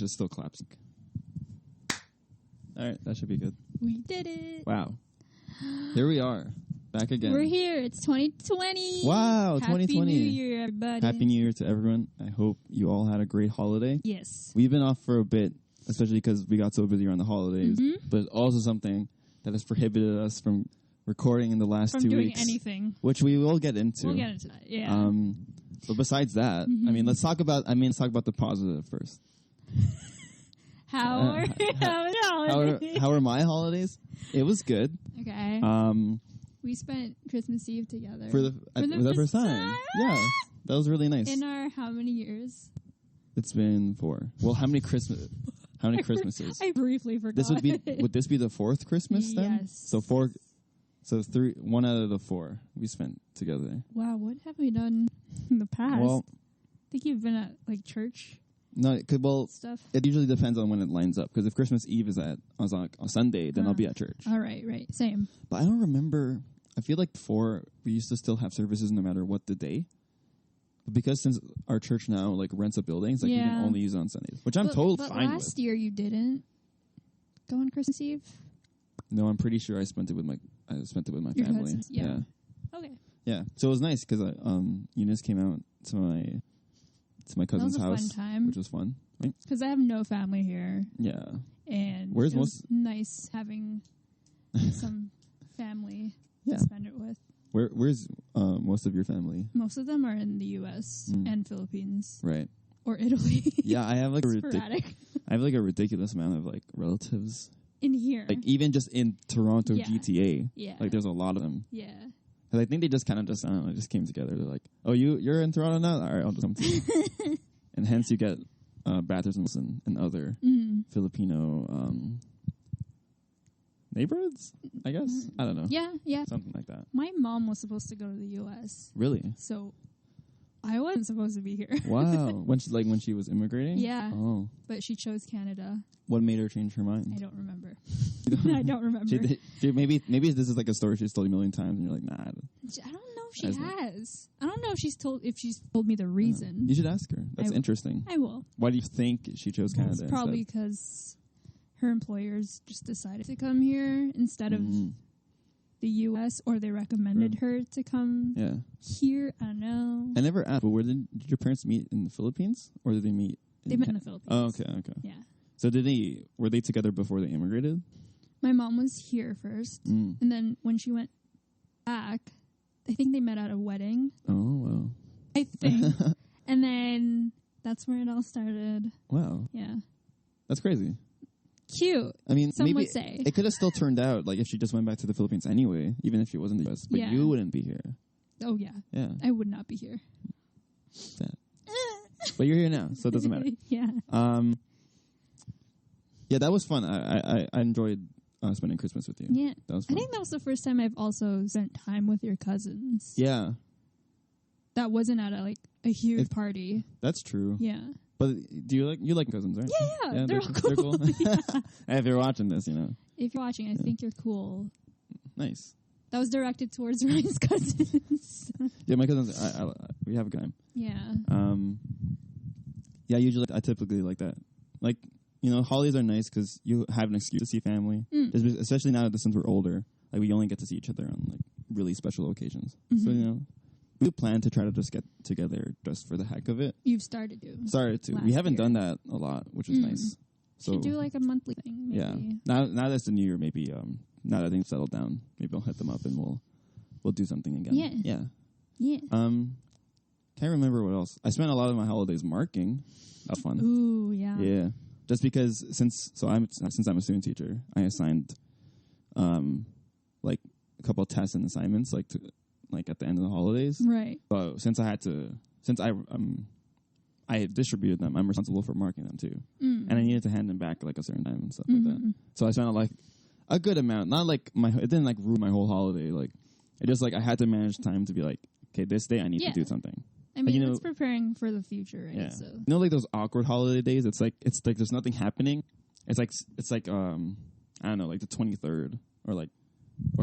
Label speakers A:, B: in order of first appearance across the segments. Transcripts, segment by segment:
A: it still claps. All right, that should be good.
B: We did it.
A: Wow. Here we are. Back again.
B: We're here. It's 2020.
A: Wow,
B: Happy
A: 2020.
B: New Year, everybody.
A: Happy New Year to everyone. I hope you all had a great holiday.
B: Yes.
A: We've been off for a bit, especially because we got so busy around the holidays.
B: Mm-hmm.
A: But also something that has prohibited us from recording in the last
B: From
A: 2
B: doing
A: weeks.
B: anything.
A: Which we will get into.
B: We'll get into that. Yeah.
A: But besides that, I mean, let's talk about the positive first.
B: How are
A: How are my holidays? It was good.
B: Okay. We spent Christmas Eve together.
A: For the first time. Yeah. That was really nice.
B: In our how many years?
A: It's been 4. Well, how many Christmases?
B: I briefly forgot.
A: Would this be the 4th Christmas then?
B: Yes.
A: So 1 out of the 4 we spent together.
B: Wow, what have we done in the past?
A: Well,
B: I think you've been at like church stuff.
A: It usually depends on when it lines up. Because if Christmas Eve is on Sunday, then I'll be at church.
B: All right, same.
A: But I don't remember. I feel like before we used to still have services no matter what the day. But because since our church now like rents a building, it's like you can only use it on Sundays, which I'm totally fine with.
B: Last year you didn't go on Christmas Eve.
A: No, I'm pretty sure I spent it with my family.
B: Cousins, yeah. Okay.
A: Yeah. So it was nice because Eunice came out to my cousin's
B: that was
A: house,
B: a fun time.
A: which was fun. Right?
B: Because I have no family here.
A: Yeah.
B: And
A: Where's
B: it was nice having some family to spend it with.
A: Where's most of your family?
B: Most of them are in the U.S. and Philippines.
A: Right.
B: Or Italy.
A: Yeah, I have like
B: sporadic.
A: a ridiculous amount of like relatives
B: in here.
A: Like even just in Toronto GTA.
B: Yeah.
A: Like there's a lot of them.
B: Yeah.
A: Because I think they just kind of I don't know, just came together. They're like, oh, you're in Toronto now? All right, I'll just come to you. And hence you get baptisms and other Filipino neighborhoods, I guess. I don't know.
B: Yeah.
A: Something like that.
B: My mom was supposed to go to the U.S.
A: Really?
B: So I wasn't supposed to be here.
A: Wow. When she was immigrating?
B: Yeah.
A: Oh.
B: But she chose Canada.
A: What made her change her mind?
B: I don't remember. I don't remember.
A: Maybe this is like a story she's told you a million times, and you're like, nah.
B: I don't know if she has. I don't know if she's told me the reason.
A: You should ask her. That's interesting.
B: I will.
A: Why do you think she chose Canada?
B: It's probably because her employers just decided to come here instead of the U.S. or they recommended her to come here. I don't know.
A: I never asked, but did your parents meet in the Philippines, or did they meet?
B: They met in the Philippines.
A: Oh, okay.
B: Yeah.
A: So were they together before they immigrated?
B: My mom was here first, and then when she went back, I think they met at a wedding.
A: Oh, wow.
B: I think. And then that's where it all started.
A: Wow.
B: Yeah.
A: That's crazy.
B: Cute.
A: I mean,
B: some
A: maybe
B: would say.
A: It could have still turned out like if she just went back to the Philippines anyway, even if she was in the U.S., but you wouldn't be here.
B: Oh, yeah.
A: Yeah.
B: I would not be here.
A: Sad. But you're here now, so it doesn't matter.
B: Yeah.
A: Yeah, that was fun. I enjoyed spending Christmas with you.
B: Yeah.
A: That was fun.
B: I think that was the first time I've also spent time with your cousins.
A: Yeah. That
B: wasn't at a huge party.
A: That's true.
B: Yeah.
A: But do you like cousins, right?
B: Yeah. They're all cool.
A: They're cool. Hey, if you're watching this,
B: If you're watching, I think you're cool.
A: Nice.
B: That was directed towards Ryan's cousins.
A: Yeah, my cousins, we have a good time.
B: Yeah.
A: Yeah, usually I typically like that. Like, holidays are nice because you have an excuse to see family. Especially now that since we're older, like we only get to see each other on like really special occasions. So, we plan to try to just get together just for the heck of it.
B: You've started to.
A: We haven't done that a lot, which is nice. So
B: should do like a monthly thing, maybe.
A: Yeah. Now that's the new year, maybe now that things settled down, maybe I'll hit them up and we'll do something again.
B: Yeah.
A: Can't remember what else. I spent a lot of my holidays marking. That was fun.
B: Ooh, yeah.
A: Yeah. Just because since I'm a student teacher, I assigned like a couple of tests and assignments like at the end of the holidays.
B: Right.
A: But since I distributed them, I'm responsible for marking them too. And I needed to hand them back at like a certain time and stuff like that. So I spent like a good amount. Not like it didn't like ruin my whole holiday. Like it just like I had to manage time to be like, okay, this day I need to do something.
B: I mean, it's preparing for the future, right?
A: Yeah.
B: So.
A: Like those awkward holiday days. It's like there's nothing happening. It's like I don't know, like the 23rd or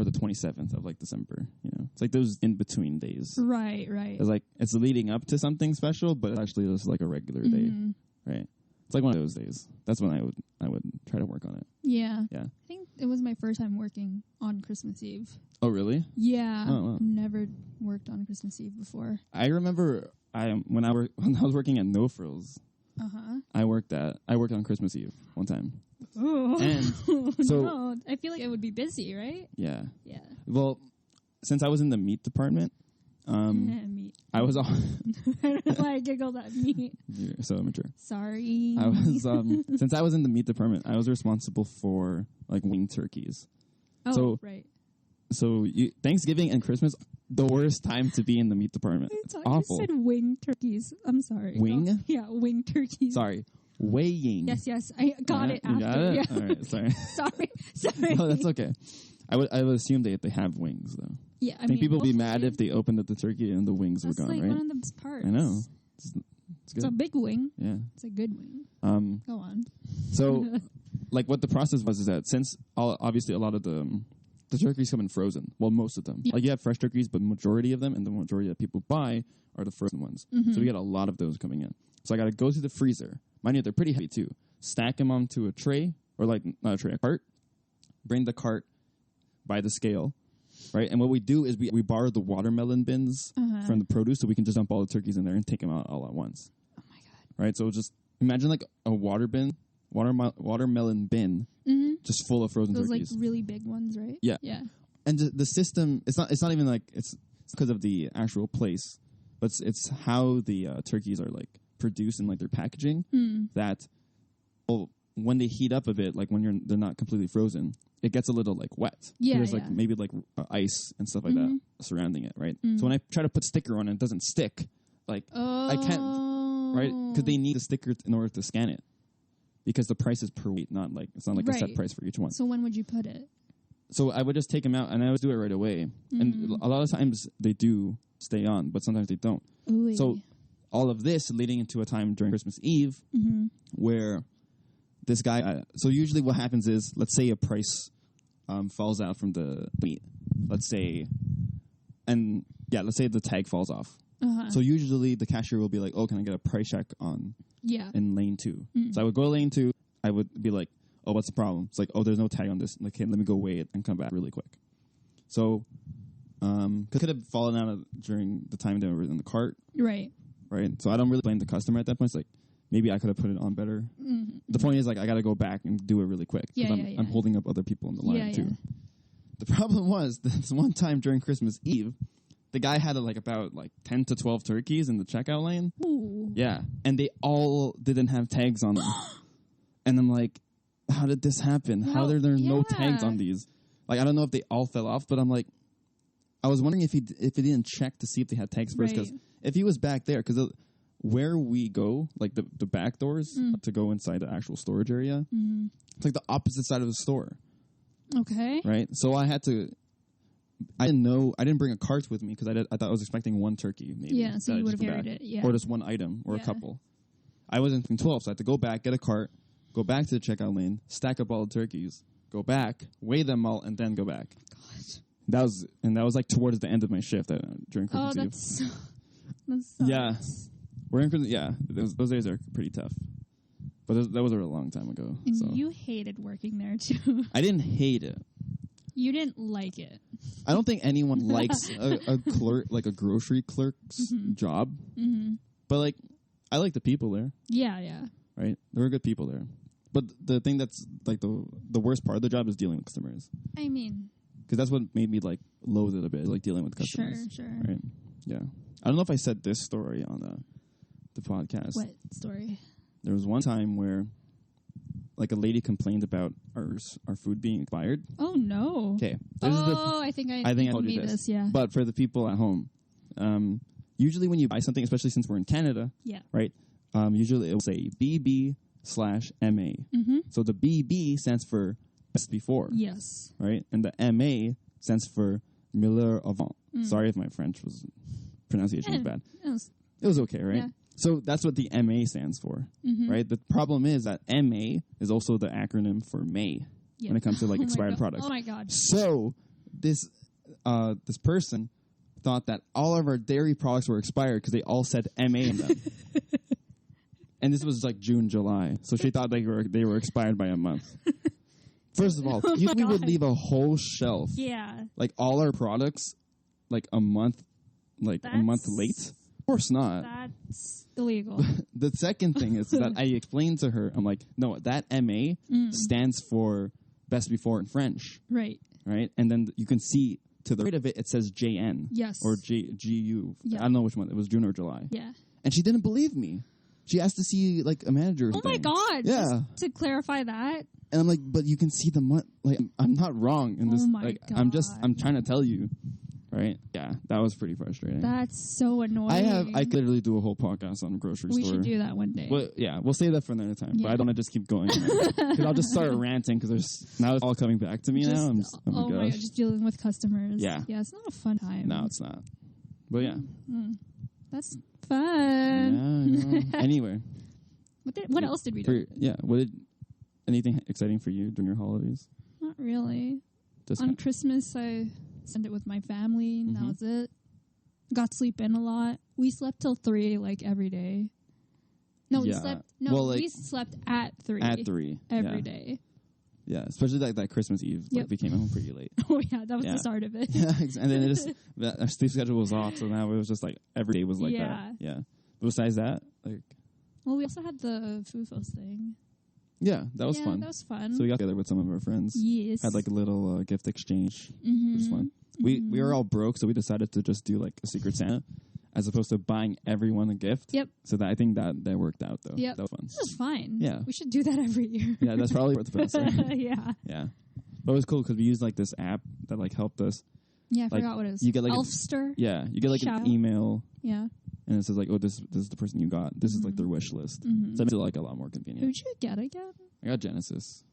A: the 27th of like December. It's like those in between days.
B: Right.
A: It's like it's leading up to something special, but it's actually just like a regular day, right? It's like one of those days. That's when I would try to work on it.
B: Yeah.
A: Yeah.
B: I think it was my first time working on Christmas Eve.
A: Oh, really?
B: Yeah.
A: Oh, wow.
B: Never worked on Christmas Eve before.
A: I remember when I was working at No Frills. I worked on Christmas Eve one time.
B: Oh.
A: And so
B: no, I feel like it would be busy, right?
A: Yeah.
B: Yeah.
A: Well, since I was in the meat department,
B: meat.
A: I was all
B: I don't know why I giggled at meat.
A: You're so immature.
B: Sorry.
A: I was since I was in the meat department, I was responsible for like wing turkeys.
B: Oh,
A: so,
B: right.
A: So Thanksgiving and Christmas, the worst time to be in the meat department. It's awful.
B: You said wing turkeys. I'm sorry.
A: Wing?
B: Oh, yeah, wing turkeys.
A: Sorry. Weighing.
B: Yes. I got it after.
A: Got it?
B: Yeah.
A: All right, sorry.
B: sorry.
A: No, that's okay. I would assume they have wings though.
B: Yeah,
A: I think people would be mad if they opened up the turkey and the wings were gone,
B: like
A: right?
B: That's like one of the best parts.
A: I know. It's good.
B: It's a big wing.
A: Yeah.
B: It's a good wing. Go on.
A: So, like, what the process was is that since obviously a lot of the turkeys come in frozen, well, most of them. Yeah. Like, you have fresh turkeys, but majority of them and the majority that people buy are the frozen ones. Mm-hmm. So we get a lot of those coming in. So I got to go to the freezer. Mind you, they're pretty heavy too. Stack them onto a tray, or like, not a tray, a cart. Bring the cart by the scale. Right, and what we do is we borrow the watermelon bins from the produce, so we can just dump all the turkeys in there and take them out all at once.
B: Oh my god!
A: Right, so just imagine like a watermelon bin, just full of frozen
B: turkeys.
A: Those
B: like really big ones, right?
A: Yeah. And the system, it's not even like it's because of the actual place, but it's how the turkeys are like produced in like their packaging. That, well, when they heat up a bit, like when they're not completely frozen, it gets a little like wet.
B: Yeah,
A: there's like maybe like ice and stuff like that surrounding it, right? So when I try to put sticker on it, it doesn't stick. Like I can't, right? Because they need the sticker in order to scan it. Because the price is per weight, it's not like a set price for each one.
B: So when would you put it?
A: So I would just take them out and I would do it right away. And a lot of times they do stay on, but sometimes they don't.
B: Ooh.
A: So all of this leading into a time during Christmas Eve where this guy, so usually what happens is, let's say a price falls out from the meat. Let's say the tag falls off. So usually the cashier will be like, oh, can I get a price check on in lane 2? So I would go to lane 2. I would be like, oh, what's the problem? It's like, oh, there's no tag on this. Like, okay, let me go weigh it and come back really quick. So it could have fallen out during the time they were in the cart.
B: Right.
A: So I don't really blame the customer at that point. It's like, maybe I could have put it on better. The point is, like, I got to go back and do it really quick. I'm holding up other people in the line, too. The problem was, this one time during Christmas Eve, the guy had about 10 to 12 turkeys in the checkout lane.
B: Ooh.
A: Yeah. And they all didn't have tags on them. And I'm like, how did this happen? How are there no tags on these? Like, I don't know if they all fell off, but I'm like, I was wondering if he didn't check to see if they had tags first. Because if he was back there, because where we go, like the back doors to go inside the actual storage area, it's like the opposite side of the store.
B: Okay.
A: Right? So I didn't bring a cart with me because I thought I was expecting one turkey, maybe.
B: Yeah, so you would have carried it, yeah.
A: Or just one item, or a couple. I was in 12, so I had to go back, get a cart, go back to the checkout lane, stack up all the turkeys, go back, weigh them all, and then go back. God. That was like towards the end of my shift during Christmas Eve.
B: That sucks.
A: Yeah. Those days are pretty tough. But that was a long time ago.
B: And
A: so.
B: You hated working there, too.
A: I didn't hate it.
B: You didn't like it.
A: I don't think anyone likes a clerk, like a grocery clerk's job. But, I like the people there.
B: Yeah.
A: Right? There were good people there. But the thing that's, the worst part of the job is dealing with customers.
B: I mean.
A: Because that's what made me, loathe it a bit, dealing with customers.
B: Sure.
A: Right? Yeah. I don't know if I said this story on the podcast.
B: What story?
A: There was one time where, a lady complained about our food being expired.
B: Oh, no.
A: Okay.
B: I think I told you this, yeah.
A: But for the people at home, usually when you buy something, especially since we're in Canada, right, usually it will say BB/MA. So the BB stands for best before.
B: Yes.
A: Right? And the MA stands for Miller avant. Sorry if my French pronunciation was bad. It was okay, right? Yeah. So that's what the MA stands for, right? The problem is that MA is also the acronym for May when it comes to expired products.
B: Oh my God.
A: So this person thought that all of our dairy products were expired because they all said MA in them. And this was like June, July. So she thought they were expired by a month. First of all, we would leave a whole shelf.
B: Yeah.
A: Like all our products, like a month late. Of course not.
B: That's illegal.
A: The second thing is that I explained to her, I'm like, no, that MA stands for best before in French.
B: Right.
A: Right? And then you can see to the right of it, it says JN.
B: Yes.
A: Or GU.
B: Yeah.
A: I don't know which one. It was June or July.
B: Yeah.
A: And she didn't believe me. She asked to see like a manager.
B: Oh my God.
A: Yeah.
B: Just to clarify that.
A: And I'm like, but you can see the month. Like, I'm not wrong in this.
B: Oh my
A: like,
B: God.
A: I'm trying to tell you. Right? Yeah. That was pretty frustrating.
B: That's so annoying.
A: I could literally do a whole podcast on grocery store.
B: We should do that one day.
A: Well, yeah, we'll save that for another time.
B: Yeah.
A: But I don't want to just keep going. Because I'll just start ranting because now it's all coming back to me now. I'm just,
B: oh my God, just dealing with customers.
A: Yeah.
B: Yeah, it's not a fun time.
A: No, it's not. But yeah.
B: That's fun.
A: Yeah. Anyway.
B: What else did we do?
A: Anything exciting for you during your holidays?
B: Not really.
A: Just
B: on Christmas, I spent it with my family, and that was it. Got to sleep in a lot. We slept till 3, like, every day. No, we slept. No, well, we slept at 3.
A: At 3
B: every day.
A: Yeah, especially like that Christmas Eve.
B: Yep.
A: Like, we came home pretty late.
B: Oh yeah, that was the start of it.
A: Yeah, and then our sleep schedule was off, so now it was just like every day was like that. Yeah. But besides that, like.
B: Well, we also had the Fufos thing.
A: Yeah, that was fun.
B: That was fun.
A: So we got together with some of our friends.
B: Yes.
A: Had like a little gift exchange. It was fun. We were all broke, so we decided to just do like a Secret Santa as opposed to buying everyone a gift.
B: Yep.
A: So I think that worked out though.
B: Yep.
A: That was fun.
B: This is fine.
A: Yeah.
B: We should do that every year.
A: Yeah, that's probably worth the best. Right?
B: Yeah.
A: Yeah. But it was cool because we used like this app that like helped us.
B: Yeah, I
A: like,
B: forgot what it is.
A: You get like
B: Elfster.
A: you get like an email.
B: Yeah.
A: And it says like, oh, this is the person you got. This is like their wish list. So it makes it like a lot more convenient.
B: Who'd you get again?
A: I got Genesis.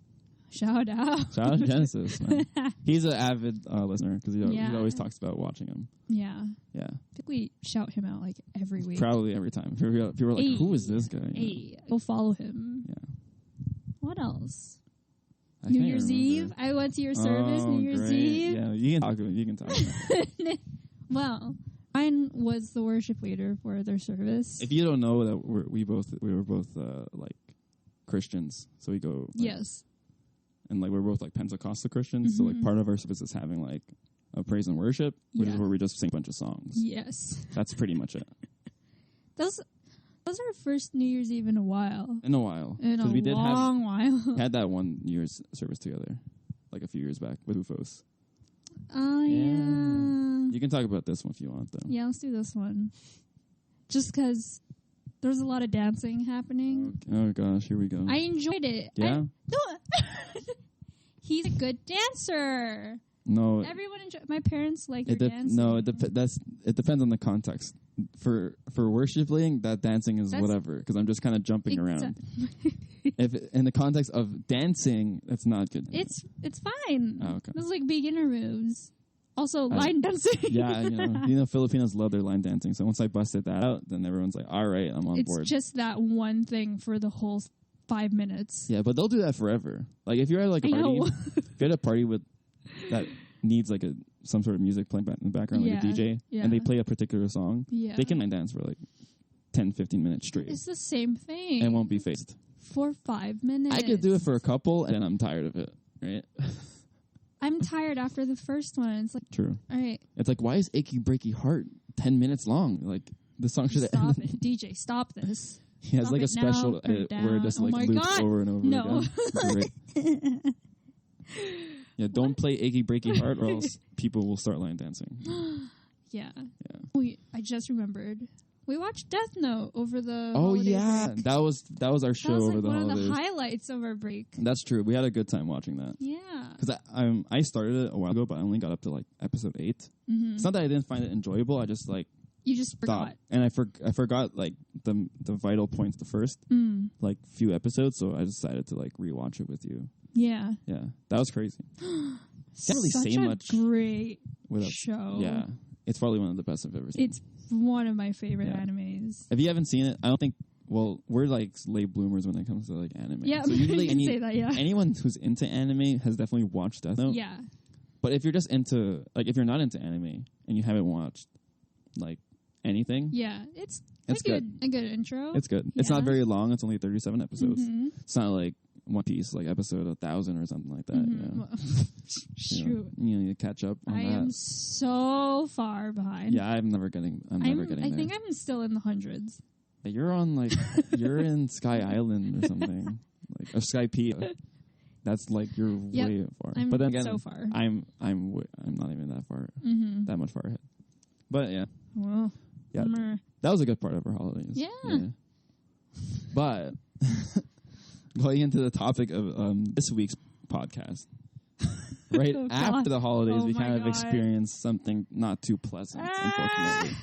B: Shout out.
A: Shout out to Genesis, man. He's an avid listener because he always talks about watching him.
B: Yeah.
A: Yeah.
B: I think we shout him out like every week.
A: Probably every time. People are like, who is this guy?
B: Hey, go follow him.
A: Yeah.
B: What else?
A: I
B: New Year's Eve. I went to your service. New Year's Eve.
A: Yeah, you can talk about it.
B: Well, mine was the worship leader for their service.
A: If you don't know that we were both like Christians, so we go
B: yes,
A: and like we're both like Pentecostal Christians, so like part of our service is having like a praise and worship, which is where we just sing a bunch of songs.
B: Yes,
A: that's pretty much it.
B: That was our first New Year's Eve in a while.
A: In a while,
B: while.
A: We had that one New Year's service together, like a few years back with Ufos.
B: Oh yeah.
A: You can talk about this one if you want, though.
B: Yeah, let's do this one. Just because there's a lot of dancing happening.
A: Oh gosh, here we go.
B: I enjoyed it.
A: Yeah.
B: He's a good dancer.
A: No,
B: everyone enjoyed. My parents like your dancing.
A: No, it depends on the context. For worship leading, that dancing is whatever because I'm just kind of jumping around. If in the context of dancing, that's not good.
B: It's fine.
A: Oh, okay.
B: It's like beginner moves. Also, line dancing.
A: Yeah, Filipinos love their line dancing. So once I busted that out, then everyone's like, "All right, I'm on board."
B: It's just that one thing for the whole 5 minutes.
A: Yeah, but they'll do that forever. Like if you're at like a party, if you're at a party with that needs like some sort of music playing in the background, like a DJ, and they play a particular song, they can line dance for like 10, 15 minutes straight.
B: It's the same thing.
A: And won't be phased.
B: For 5 minutes.
A: I could do it for a couple, and then I'm tired of it, right?
B: I'm tired after the first one. It's like...
A: True.
B: All right.
A: It's like, why is Achy Breaky Heart 10 minutes long? Like, the song should
B: Stop it. DJ, stop this.
A: He has like a special edit where it just like loops over and over again. Yeah, don't play Achy Breaky Heart or else people will start line dancing.
B: Yeah. I just remembered. We watched Death Note over the
A: break. That was our show over the holidays.
B: One of the highlights of our break.
A: That's true. We had a good time watching that.
B: Yeah.
A: Because I started it a while ago, but I only got up to like episode 8. It's not that I didn't find it enjoyable. I just like
B: you just forgot,
A: and I forgot like the vital points the first like few episodes. So I decided to like rewatch it with you.
B: Yeah.
A: Yeah, that was crazy. Can't really say much.
B: Great show.
A: Yeah, it's probably one of the best I've ever seen.
B: It's one of my favorite animes.
A: If you haven't seen it, I don't think. Well, we're like late bloomers when it comes to like anime.
B: Yeah,
A: so usually
B: say that,
A: anyone who's into anime has definitely watched Death Note.
B: Yeah.
A: But if you're just into if you're not into anime and you haven't watched like anything.
B: Yeah, it's
A: a good
B: intro.
A: It's good. It's not very long. It's only 37 episodes. Mm-hmm. It's not like One Piece, like episode 1,000 or something like that. Mm-hmm.
B: Well, shoot,
A: you need to catch up on that.
B: I am so far behind.
A: Yeah, I'm never getting there.
B: I think I'm still in the hundreds.
A: You're on like you're in Sky Island or something, like or Skypiea. That's like you're way far. But then again,
B: so far.
A: I'm not even that far, that much far ahead. But yeah,
B: well,
A: yeah, that was a good part of our holidays.
B: Yeah.
A: But going into the topic of this week's podcast, right after the holidays, we kind of experienced something not too pleasant, unfortunately.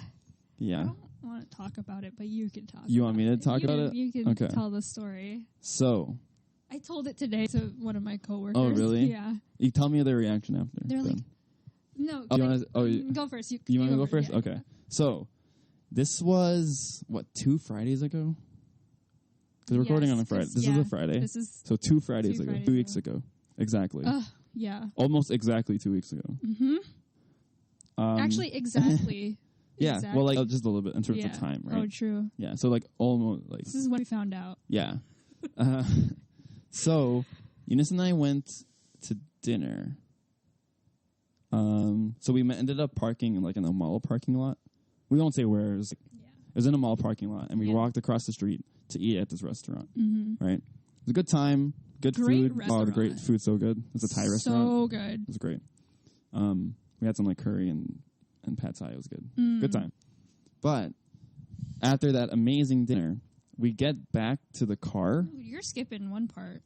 A: Yeah.
B: I don't want to talk about it, but you can talk.
A: You want me to talk about it?
B: You can tell the story.
A: So.
B: I told it today to one of my coworkers.
A: Oh, really?
B: Yeah.
A: You tell me their reaction after.
B: They're like, no. Go first.
A: You want to go first?
B: Yeah.
A: Okay. So, this was, 2 Fridays ago? Because we're recording on a Friday. This is a Friday. So 2 Fridays ago. 2 weeks ago. Exactly.
B: Yeah.
A: Almost exactly 2 weeks ago.
B: Mm-hmm. Actually, exactly.
A: Yeah. Exactly. Well, like, just a little bit in terms of time, right?
B: Oh, true.
A: Yeah. So, like, almost, like...
B: This is when we found out.
A: Yeah. So, Eunice and I went to dinner. So we ended up parking in a mall parking lot. We won't say where. It was in a mall parking lot, and we walked across the street to eat at this restaurant. Mm-hmm. Right? It was a good time, great food.
B: Restaurant.
A: Oh, the great food, so good. It's a Thai restaurant.
B: So good.
A: It was great. We had some like curry and pad thai. It was good. Good time. But after that amazing dinner, we get back to the car.
B: Ooh, you're skipping one part.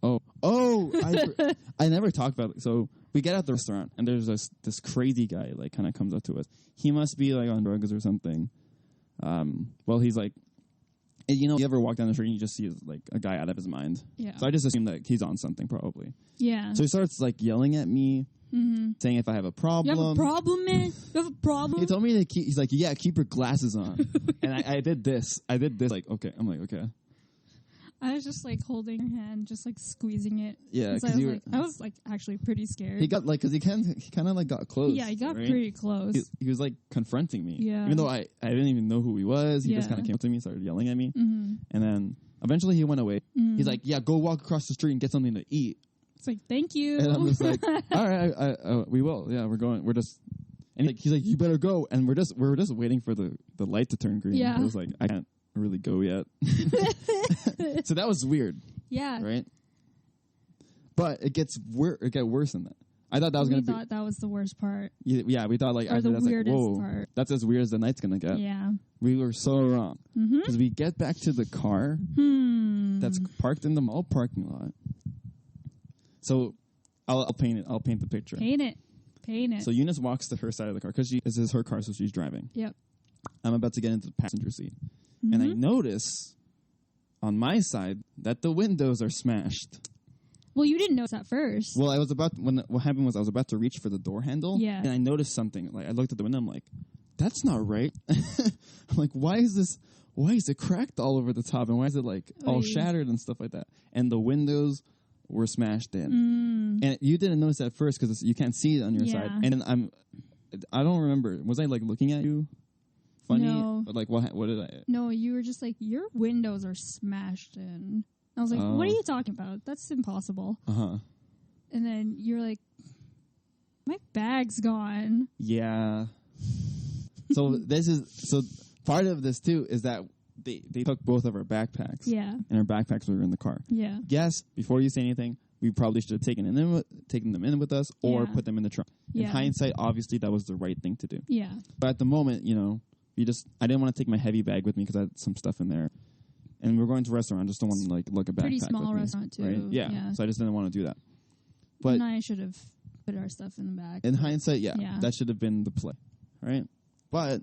A: I never talked about it. So we get out the restaurant, and there's this crazy guy, like, kind of comes up to us. He must be, like, on drugs or something. Well, he's, like, you ever walk down the street and you just see, like, a guy out of his mind?
B: Yeah.
A: So I just assumed that he's on something, probably.
B: Yeah.
A: So he starts, like, yelling at me, saying if I have a problem.
B: You have a problem, man? You have a problem?
A: He told me to he's like, yeah, keep your glasses on. And I did this, like, okay. I'm like, okay.
B: I was just like holding her hand, just like squeezing it.
A: Yeah,
B: because I was like actually pretty scared.
A: He got like, because he kind of like got close.
B: Yeah, he got pretty close.
A: He was like confronting me.
B: Yeah,
A: even though I didn't even know who he was. He just kind of came up to me, started yelling at me, and then eventually he went away. He's like, yeah, go walk across the street and get something to eat.
B: It's like, thank you.
A: And I'm just like, all right, we will. Yeah, we're going. We're just. And he's like, you better go. And we're just waiting for the light to turn green.
B: Yeah.
A: I was like, I can't really go yet. So that was weird.
B: Yeah.
A: Right? But it got worse than that. I thought that was going to be...
B: We thought that was the worst part.
A: Yeah, we thought like...
B: Or the weirdest
A: whoa,
B: part.
A: That's as weird as the night's going to get.
B: Yeah.
A: We were so wrong. Because we get back to the car that's parked in the mall parking lot. So I'll paint it. I'll paint the picture.
B: Paint it.
A: So Eunice walks to her side of the car because this is her car, so she's driving.
B: Yep.
A: I'm about to get into the passenger seat. And I notice on my side that the windows are smashed.
B: Well, you didn't notice that first.
A: Well, what happened was I was about to reach for the door handle.
B: Yeah.
A: And I noticed something. Like I looked at the window. I'm like, that's not right. I'm like, why is it cracked all over the top? And why is it like all shattered and stuff like that? And the windows were smashed in. And you didn't notice that first because you can't see it on your side. And then I don't remember. Was I like looking at you? Funny?
B: No.
A: Like what did I?
B: No, you were just like, your windows are smashed in. I was like, what are you talking about? That's impossible. And then you're like, my bag's gone.
A: Yeah. So part of this too is that they took both of our backpacks.
B: Yeah.
A: And our backpacks were in the car.
B: Yeah.
A: Yes, before you say anything, we probably should have taken them in with us or put them in the trunk. In hindsight, obviously that was the right thing to do.
B: Yeah.
A: But at the moment, I didn't want to take my heavy bag with me because I had some stuff in there. And we're going to a restaurant. I just don't want to like look a backpack.
B: Pretty small
A: with me,
B: restaurant too.
A: Right? Yeah. So I just didn't want to do that. But
B: and I should have put our stuff in the back.
A: In hindsight, that should have been the play, right? But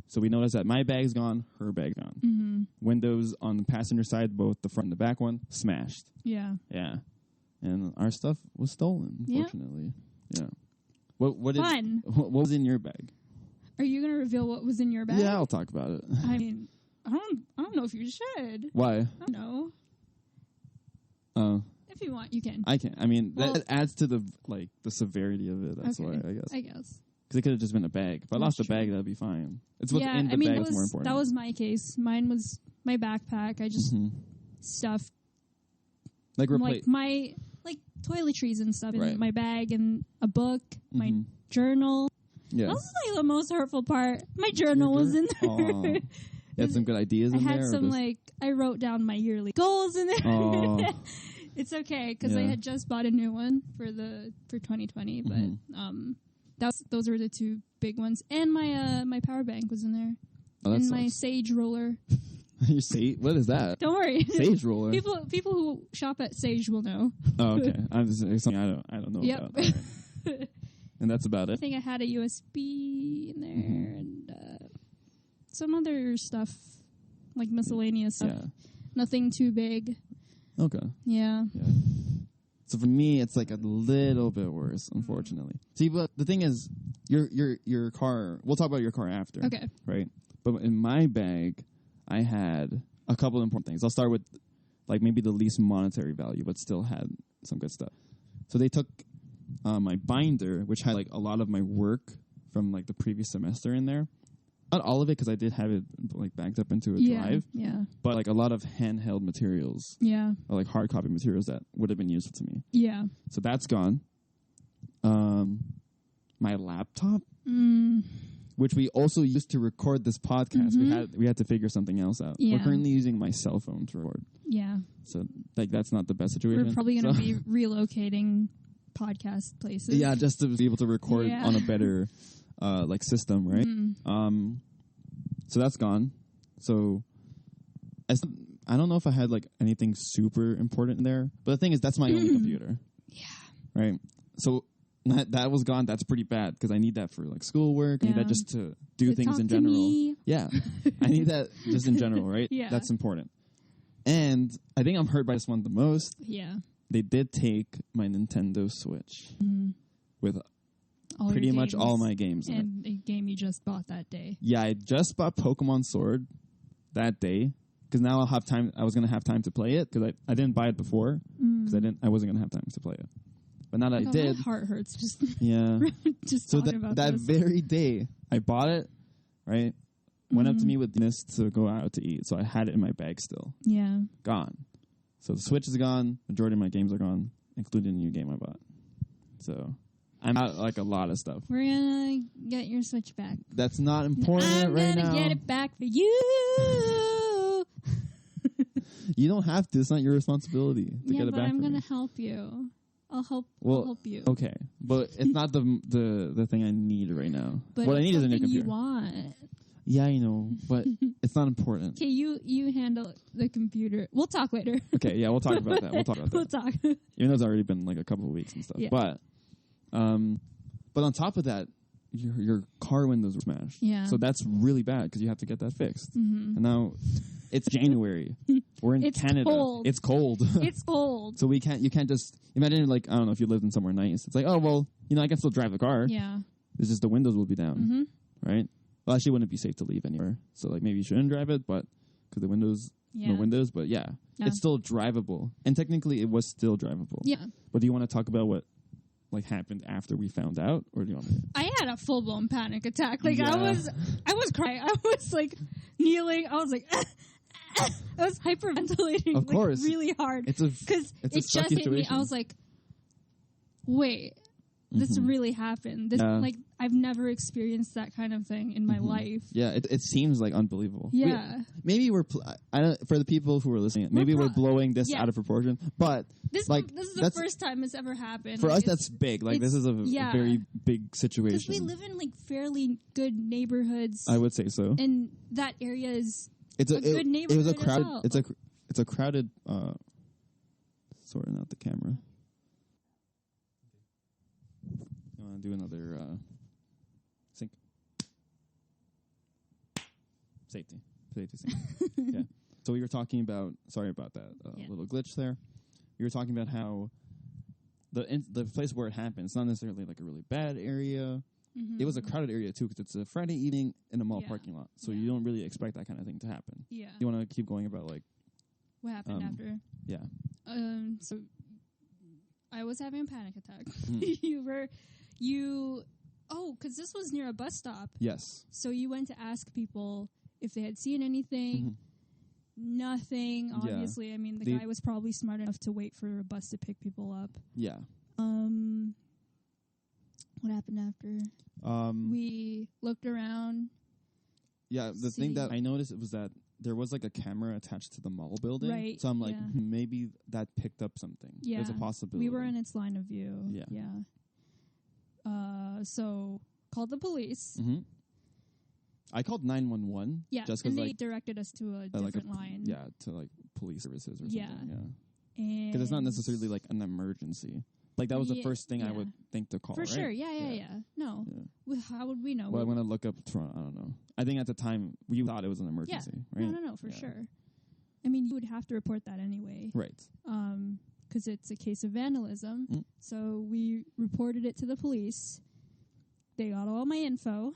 A: so we noticed that my bag's gone, her bag's gone. Windows on the passenger side, both the front and the back one, smashed.
B: Yeah.
A: Yeah. And our stuff was stolen, unfortunately. Yeah. What was in your bag?
B: Are you going to reveal what was in your bag?
A: Yeah, I'll talk about it.
B: I mean, I don't know if you should.
A: Why?
B: I don't know. If you want, you can.
A: I can. I mean, that adds to the severity of it. That's why, I guess. Because it could have just been a bag. If I lost a bag, that'd be fine. It's what's in the bag that's more important.
B: That was my case. Mine was my backpack. I just stuffed like my toiletries and stuff in my bag and a book, my journal. Yeah. That was like the most hurtful part. My journal was in there.
A: You had some good ideas in there?
B: I had some I wrote down my yearly goals in there. It's okay because I had just bought a new one for 2020, but those were the two big ones. And my power bank was in there. Oh, and my Sage roller.
A: Your Sage? What is that?
B: Don't worry.
A: Sage roller.
B: People who shop at Sage will know.
A: Oh, okay. It's something I don't know about. Right. And that's about it.
B: I think I had a USB in there and some other stuff, like miscellaneous stuff. Yeah. Nothing too big.
A: Okay.
B: Yeah.
A: So for me, it's like a little bit worse, unfortunately. See, but the thing is, your car. We'll talk about your car after.
B: Okay.
A: Right. But in my bag, I had a couple of important things. I'll start with like maybe the least monetary value, but still had some good stuff. So they took my binder, which had like a lot of my work from like the previous semester in there. Not all of it, because I did have it like backed up into a drive.
B: Yeah.
A: But like a lot of handheld materials.
B: Yeah.
A: Or like hard copy materials that would have been useful to me.
B: Yeah.
A: So that's gone. My laptop, which we also used to record this podcast. We had to figure something else out. Yeah. We're currently using my cell phone to record.
B: Yeah.
A: So like that's not the best situation.
B: We're probably going to be relocating podcast places.
A: Yeah, just to be able to record on a better like system, right? So that's gone. So I don't know if I had like anything super important in there, but the thing is that's my only computer. Yeah. Right. So that was gone. That's pretty bad because I need that for like schoolwork. I need that just to do things in general. Yeah. I need that just in general, right? Yeah. That's important. And I think I'm hurt by this one the most.
B: Yeah.
A: They did take my Nintendo Switch with pretty much all my games.
B: And a game you just bought that day.
A: Yeah, I just bought Pokemon Sword that day because now I'll have time. I was going to have time to play it because I didn't buy it before because I wasn't going to have time to play it. But now that I did,
B: my heart hurts just just
A: so
B: talking about
A: that
B: this.
A: very day I bought it, right? Went up to me with this to go out to eat, so I had it in my bag still.
B: Yeah,
A: gone. So the Switch is gone. Majority of my games are gone, including the new game I bought. So I'm out like a lot of stuff.
B: We're gonna get your Switch back.
A: That's not important right now.
B: I'm gonna get it back for you.
A: You don't have to. It's not your responsibility to get it back. Yeah, but
B: I'm gonna help you. I'll help you.
A: Okay, but it's not the thing I need right now.
B: But
A: what I need is a new
B: You
A: computer.
B: want?
A: Yeah, I know, but it's not important.
B: Okay, you handle the computer. We'll talk later.
A: Okay, yeah, we'll talk about that. We'll talk. Even though it's already been like a couple of weeks and stuff. Yeah. But on top of that, your car windows were smashed.
B: Yeah.
A: So that's really bad because you have to get that fixed. Mm-hmm. And now it's January. We're in Canada.
B: Cold.
A: It's cold.
B: It's cold.
A: So you can't just imagine like, I don't know if you lived in somewhere nice. It's like, oh well, I can still drive the car.
B: Yeah.
A: It's just the windows will be down. Right? Well, actually, it wouldn't be safe to leave anywhere. So like maybe you shouldn't drive it, but because the windows, no windows. But yeah, it's still drivable, and technically it was still drivable.
B: Yeah.
A: But do you want to talk about what like happened after we found out, or do you want me to?
B: I had a full blown panic attack. Like I was crying. I was like kneeling. I was like. I was hyperventilating.
A: Of course,
B: like, really hard
A: because
B: it just hit me. I was like, "Wait, this really happened. This like I've never experienced that kind of thing in my life."
A: Yeah, it seems like unbelievable.
B: Yeah,
A: maybe we're for the people who are listening. Maybe we're blowing this out of proportion, but
B: this is the first time it's ever happened
A: for us. That's big. Like this is a very big situation.
B: Because we live in like fairly good neighborhoods.
A: I would say so.
B: And that area is.
A: It's a good neighborhood. It was a crowded.
B: Well.
A: It's a crowded. Sorting out the camera. You want to do another sync? Safety sync. Yeah. So we were talking about. Sorry about that little glitch there. We were talking about how the place where it happened. It's not necessarily like a really bad area. Mm-hmm. It was a crowded area too because it's a Friday evening in a mall parking lot, so you don't really expect that kind of thing to happen.
B: Yeah.
A: You want to keep going about like
B: what happened after?
A: Yeah.
B: So I was having a panic attack. You Oh, because this was near a bus stop.
A: Yes.
B: So you went to ask people if they had seen anything. Nothing, obviously. Yeah. I mean, the guy was probably smart enough to wait for a bus to pick people up.
A: Yeah.
B: What happened after? We looked around.
A: Yeah, the thing that I noticed was that there was like a camera attached to the mall building.
B: Right.
A: So I'm like, maybe that picked up something.
B: Yeah.
A: There's a possibility.
B: We were in its line of view.
A: Yeah.
B: Yeah. So called the police.
A: I called 911.
B: Yeah,
A: just
B: and they directed us to a different line.
A: Yeah, to like police services or something. Yeah.
B: Because
A: it's not necessarily like an emergency. Like that was the first thing I would think to call.
B: For sure. Yeah. No. Yeah. How would we know?
A: Well, I'm going to look up Toronto. I don't know. I think at the time we thought it was an emergency, right?
B: No, for sure. I mean, you would have to report that anyway.
A: Right.
B: Because it's a case of vandalism. So we reported it to the police. They got all my info.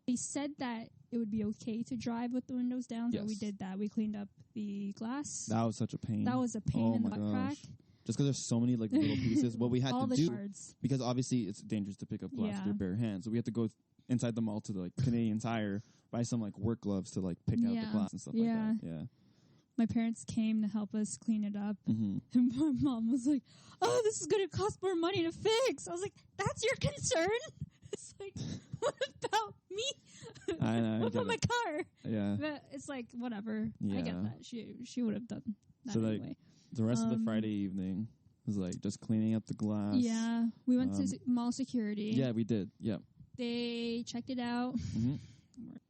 B: They said that it would be okay to drive with the windows down, so we did that. We cleaned up the glass.
A: That was such a pain.
B: That was a pain in the butt crack.
A: Just because there's so many like little pieces. What we had
B: all
A: to
B: the
A: do,
B: shards.
A: because obviously it's dangerous to pick up glass with your bare hands, so we had to go inside the mall to the like Canadian Tire, buy some like work gloves to like pick out the glass and stuff like that. Yeah.
B: My parents came to help us clean it up. And my mom was like, "Oh, this is going to cost more money to fix." I was like, "That's your concern?" It's like, what about me?
A: I know.
B: What about my car?
A: Yeah.
B: But it's like, whatever.
A: Yeah.
B: I get that. She would have done that
A: so
B: anyway.
A: Like, the rest of the Friday evening was like just cleaning up the glass.
B: Yeah. We went to mall security.
A: Yeah, we did. Yeah.
B: They checked it out. Weren't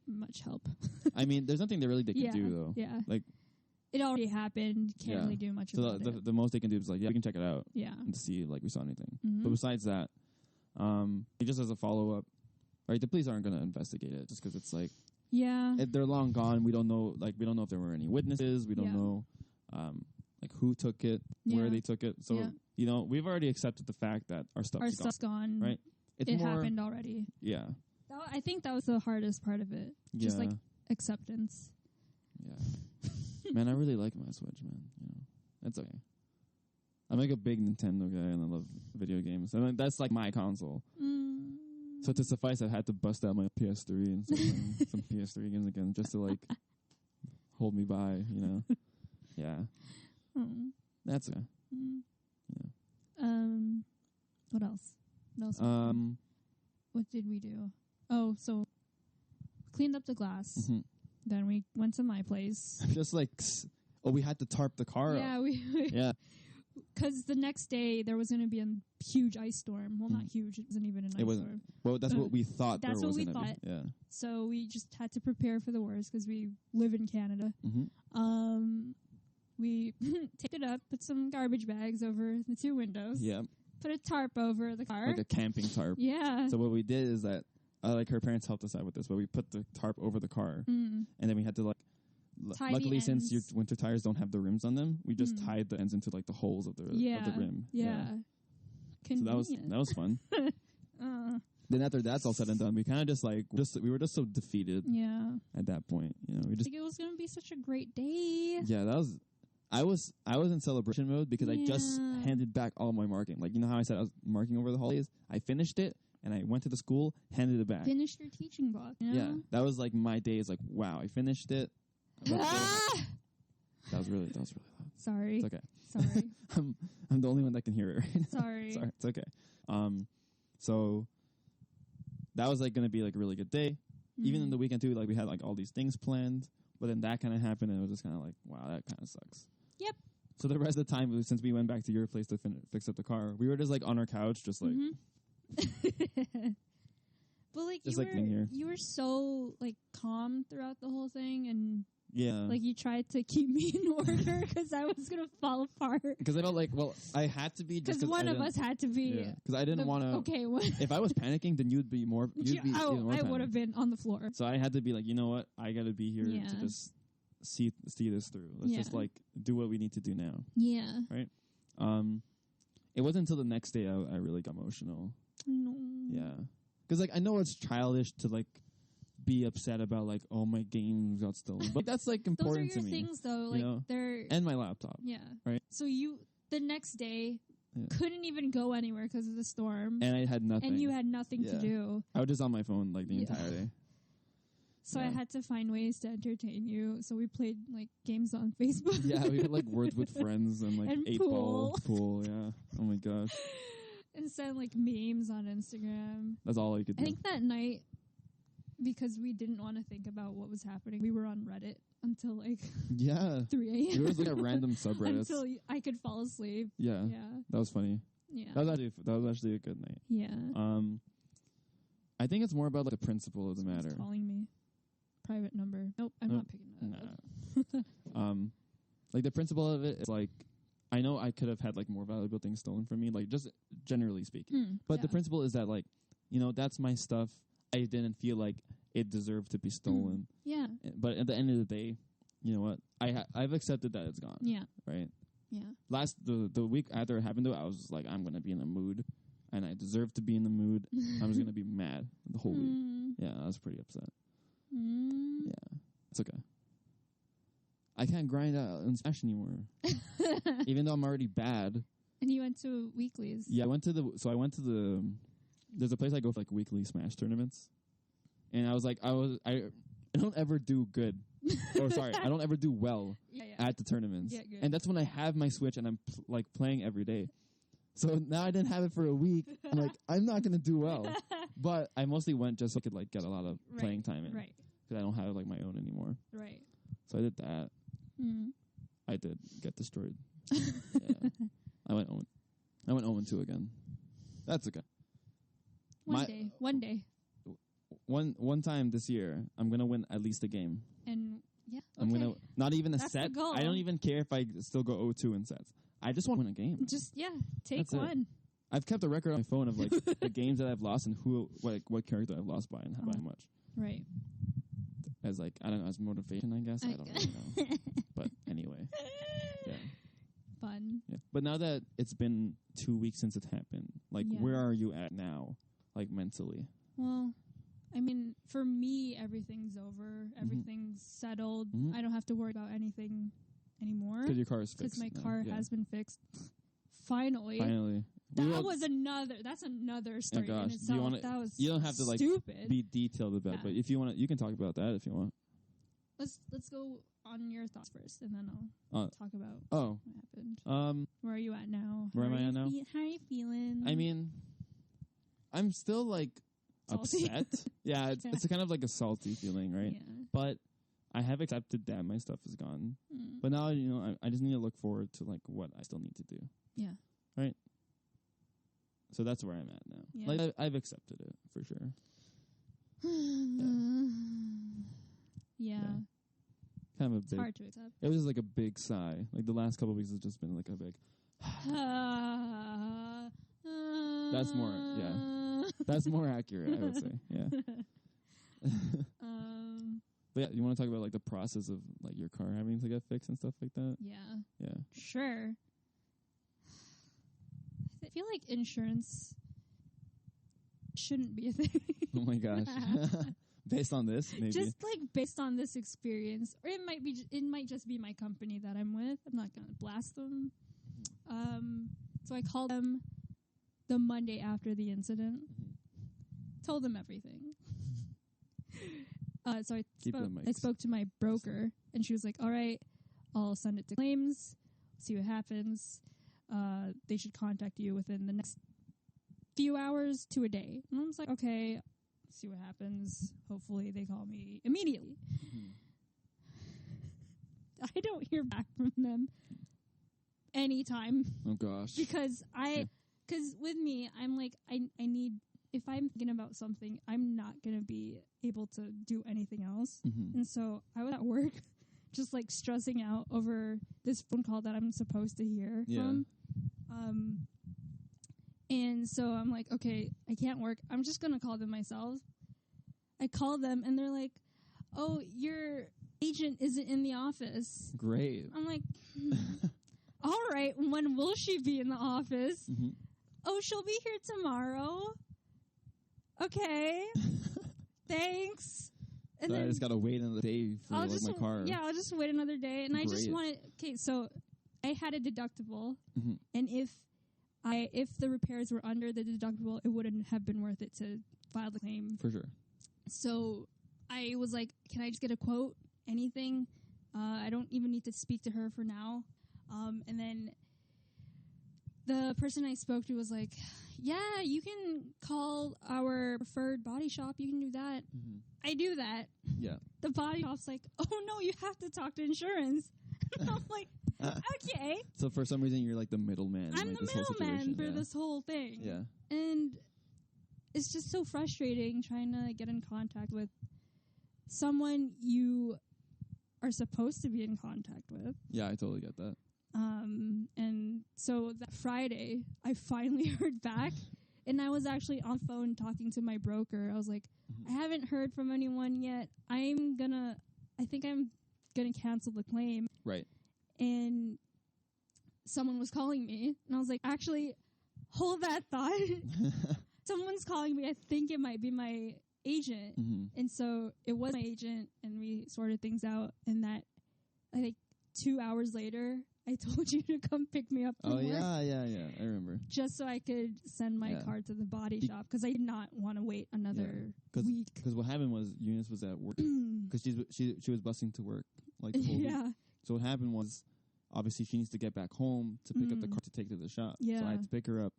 B: much help.
A: I mean, there's nothing they can do, though.
B: Yeah.
A: Like,
B: it already happened. Can't really do much about it.
A: The most they can do is like, we can check it out.
B: Yeah.
A: And see like we saw anything. But besides that, just as a follow-up, right, the police aren't going to investigate it just because it's like, they're long gone. We don't know if there were any witnesses. We don't know, like who took it, where they took it. So, we've already accepted the fact that our stuff's
B: gone.
A: Right?
B: It happened already.
A: Yeah.
B: I think that was the hardest part of it. Just like acceptance.
A: Yeah. Man, I really like my Switch, man. That's okay. I'm like a big Nintendo guy and I love video games. And that's like my console. So to suffice, I had to bust out my PS3 and some PS3 games again just to like hold me by, Yeah. That's okay.
B: Yeah. What else? What did we do? Oh, so cleaned up the glass. Then we went to my place.
A: Just like, we had to tarp the car up.
B: Yeah. Because the next day there was going to be a huge ice storm. Well, not huge. It wasn't even an ice storm.
A: Well, that's what we thought.
B: That's what we thought.
A: Yeah.
B: So we just had to prepare for the worst because we live in Canada. We taped it up, put some garbage bags over the two windows.
A: Yeah.
B: Put a tarp over the car.
A: Like a camping tarp.
B: Yeah.
A: So what we did is that, like her parents helped us out with this, but we put the tarp over the car. And then we had to like, luckily since your winter tires don't have the rims on them, we just tied the ends into like the holes of the rim.
B: Yeah.
A: So that was fun. Then after that's all said and done, we kind of just we were just so defeated.
B: Yeah.
A: At that point, we just
B: like it was going to be such a great day.
A: Yeah, I was in celebration mode because I just handed back all my marking. Like, how I said I was marking over the holidays? I finished it and I went to the school, handed it back.
B: Finished your teaching book.
A: Yeah. That was like my day is like, wow, I finished it. That was really loud.
B: Sorry.
A: It's okay.
B: Sorry.
A: I'm the only one that can hear it right now.
B: Sorry.
A: Sorry. It's okay. So that was like going to be like a really good day. Even in the weekend too, like we had like all these things planned, but then that kind of happened and it was just kind of like, wow, that kind of sucks.
B: Yep.
A: So the rest of the time, since we went back to your place to fix up the car, we were just like on our couch, just like.
B: But like
A: just
B: you were so like calm throughout the whole thing, and like you tried to keep me in order because I was gonna fall apart.
A: Because I felt like, I had to be
B: because one of us had to be.
A: Because I didn't want to.
B: Okay.
A: If I was panicking, then you'd be more.
B: I would have been on the floor.
A: So I had to be like, you know what? I got to be here to just see this through. Let's just like do what we need to do now.
B: Yeah.
A: Right. It wasn't until the next day I really got emotional.
B: No.
A: Yeah. Because like I know it's childish to like be upset about like, oh, my game got stolen, but that's like important to me.
B: Those are your things though, like they're
A: and my laptop.
B: Yeah.
A: Right.
B: So the next day couldn't even go anywhere because of the storm.
A: And I had nothing.
B: And you had nothing to do.
A: I was just on my phone like the entire day.
B: So I had to find ways to entertain you. So we played like games on Facebook.
A: Yeah, we had like Words with Friends and like
B: and
A: 8-ball pool. Yeah. Oh my gosh.
B: And send like memes on Instagram.
A: That's all I could do.
B: I think that night, because we didn't want to think about what was happening, we were on Reddit until like 3 a.m.
A: It was like a random subreddit
B: until I could fall asleep.
A: Yeah. That was funny.
B: Yeah.
A: That was actually a good night.
B: Yeah.
A: I think it's more about like the principle of the matter.
B: Someone's calling me. Private number. Nope, I'm not picking that up.
A: Like the principle of it is like, I know I could have had like more valuable things stolen from me, like just generally speaking. But the principle is that like, that's my stuff. I didn't feel like it deserved to be stolen.
B: Yeah.
A: But at the end of the day, you know what? I've accepted that it's gone. Yeah. Right?
B: Yeah.
A: The week after it happened, though, I was just like, I'm going to be in a mood. And I deserve to be in the mood. I was going to be mad the whole week. Yeah, I was pretty upset. Yeah. It's okay. I can't grind out and Smash anymore. Even though I'm already bad.
B: And you went to weeklies.
A: Yeah, I went to there's a place I go for like weekly Smash tournaments. And I was like, I don't ever do good. I don't ever do well at the tournaments. Yeah, and that's when I have my Switch and I'm playing every day. So now I didn't have it for a week. I'm like, I'm not going to do well. But I mostly went just so I could like get a lot of playing time in. Right. Because I don't have like my own anymore. Right. So I did that. I did get destroyed. Yeah. I went 0-2 again. That's okay.
B: One day.
A: One time this year, I'm gonna win at least a game.
B: And okay.
A: I'm gonna not even a set. I don't even care if I still go 0-2 in sets. I just want to win a game.
B: Just take one.
A: I've kept a record on my phone of like the games that I've lost and what character I've lost by and how much. Right. As like I don't know, as motivation, I guess. I don't really know. But anyway. Yeah.
B: Fun.
A: Yeah. But now that it's been 2 weeks since it happened, like where are you at now? Like mentally?
B: Well, I mean, for me, everything's over. Everything's settled. I don't have to worry about anything anymore.
A: Because your car is fixed.
B: Because my car has been fixed. Finally. That's another story in itself.
A: You don't have to like
B: stupid.
A: Be detailed about it, but if you want to, you can talk about that if you want.
B: Let's go on your thoughts first, and then I'll talk about what happened. Where are you at now?
A: Where am I at now?
B: How are you feeling?
A: I mean, I'm still like
B: salty.
A: upset. It's kind of like a salty feeling, right? Yeah. But I have accepted that my stuff is gone. But now, I just need to look forward to like what I still need to do. Yeah. Right? So that's where I'm at now. Yeah. Like I've accepted it for sure. Yeah. Kind of a big.
B: It's hard to accept.
A: It was just like a big sigh. Like the last couple of weeks has just been like a big. That's more. Yeah. That's more accurate, I would say. Yeah. But yeah, you want to talk about like the process of like your car having to get fixed and stuff like that?
B: Yeah.
A: Yeah.
B: Sure. I feel like insurance shouldn't be a thing.
A: Oh my gosh. Based on this, maybe.
B: Just like based on this experience, or it might just be my company that I'm with. I'm not gonna blast them. So I called them the Monday after the incident. Told them everything. So I spoke to my broker, and she was like, "All right, I'll send it to claims, see what happens. They should contact you within the next few hours to a day." And I was like, "Okay, see what happens. Hopefully they call me immediately." I don't hear back from them anytime.
A: Oh gosh.
B: Because with me, I'm like, I need, if I'm thinking about something, I'm not going to be able to do anything else. And so I was at work just like stressing out over this phone call that I'm supposed to hear from. And so I'm like, okay, I can't work. I'm just going to call them myself. I call them and they're like, "Oh, your agent isn't in the office."
A: Great.
B: I'm like, all right, when will she be in the office? "Oh, she'll be here tomorrow." Okay. Thanks. And
A: so
B: then
A: I just got to wait another day for my car.
B: Yeah, I'll just wait another day. And I just wanted, so I had a deductible. And if if the repairs were under the deductible, it wouldn't have been worth it to file the claim.
A: For sure.
B: So I was like, can I just get a quote? Anything? I don't even need to speak to her for now. And then the person I spoke to was like, yeah, you can call our preferred body shop. You can do that. Mm-hmm. I do that.
A: Yeah.
B: The body shop's like, oh, no, you have to talk to insurance. And I'm like, okay.
A: So for some reason, you're like the middleman.
B: I'm the middleman for this whole thing.
A: Yeah.
B: And it's just so frustrating trying to get in contact with someone you are supposed to be in contact with.
A: Yeah, I totally get that.
B: And so that Friday, I finally heard back, and I was actually on the phone talking to my broker. I was like, I haven't heard from anyone yet. I think I'm gonna cancel the claim.
A: Right.
B: And someone was calling me, and I was like, actually, hold that thought. Someone's calling me. I think it might be my agent. Mm-hmm. And so it was my agent, and we sorted things out. And that, I think 2 hours later, I told you to come pick me up from work.
A: Yeah. I remember.
B: Just so I could send my car to the body shop, because I did not want to wait another week.
A: Because what happened was Eunice was at work, because she was busing to work like the whole week. So what happened was, obviously she needs to get back home to pick up the car to take to the shop. Yeah. So I had to pick her up.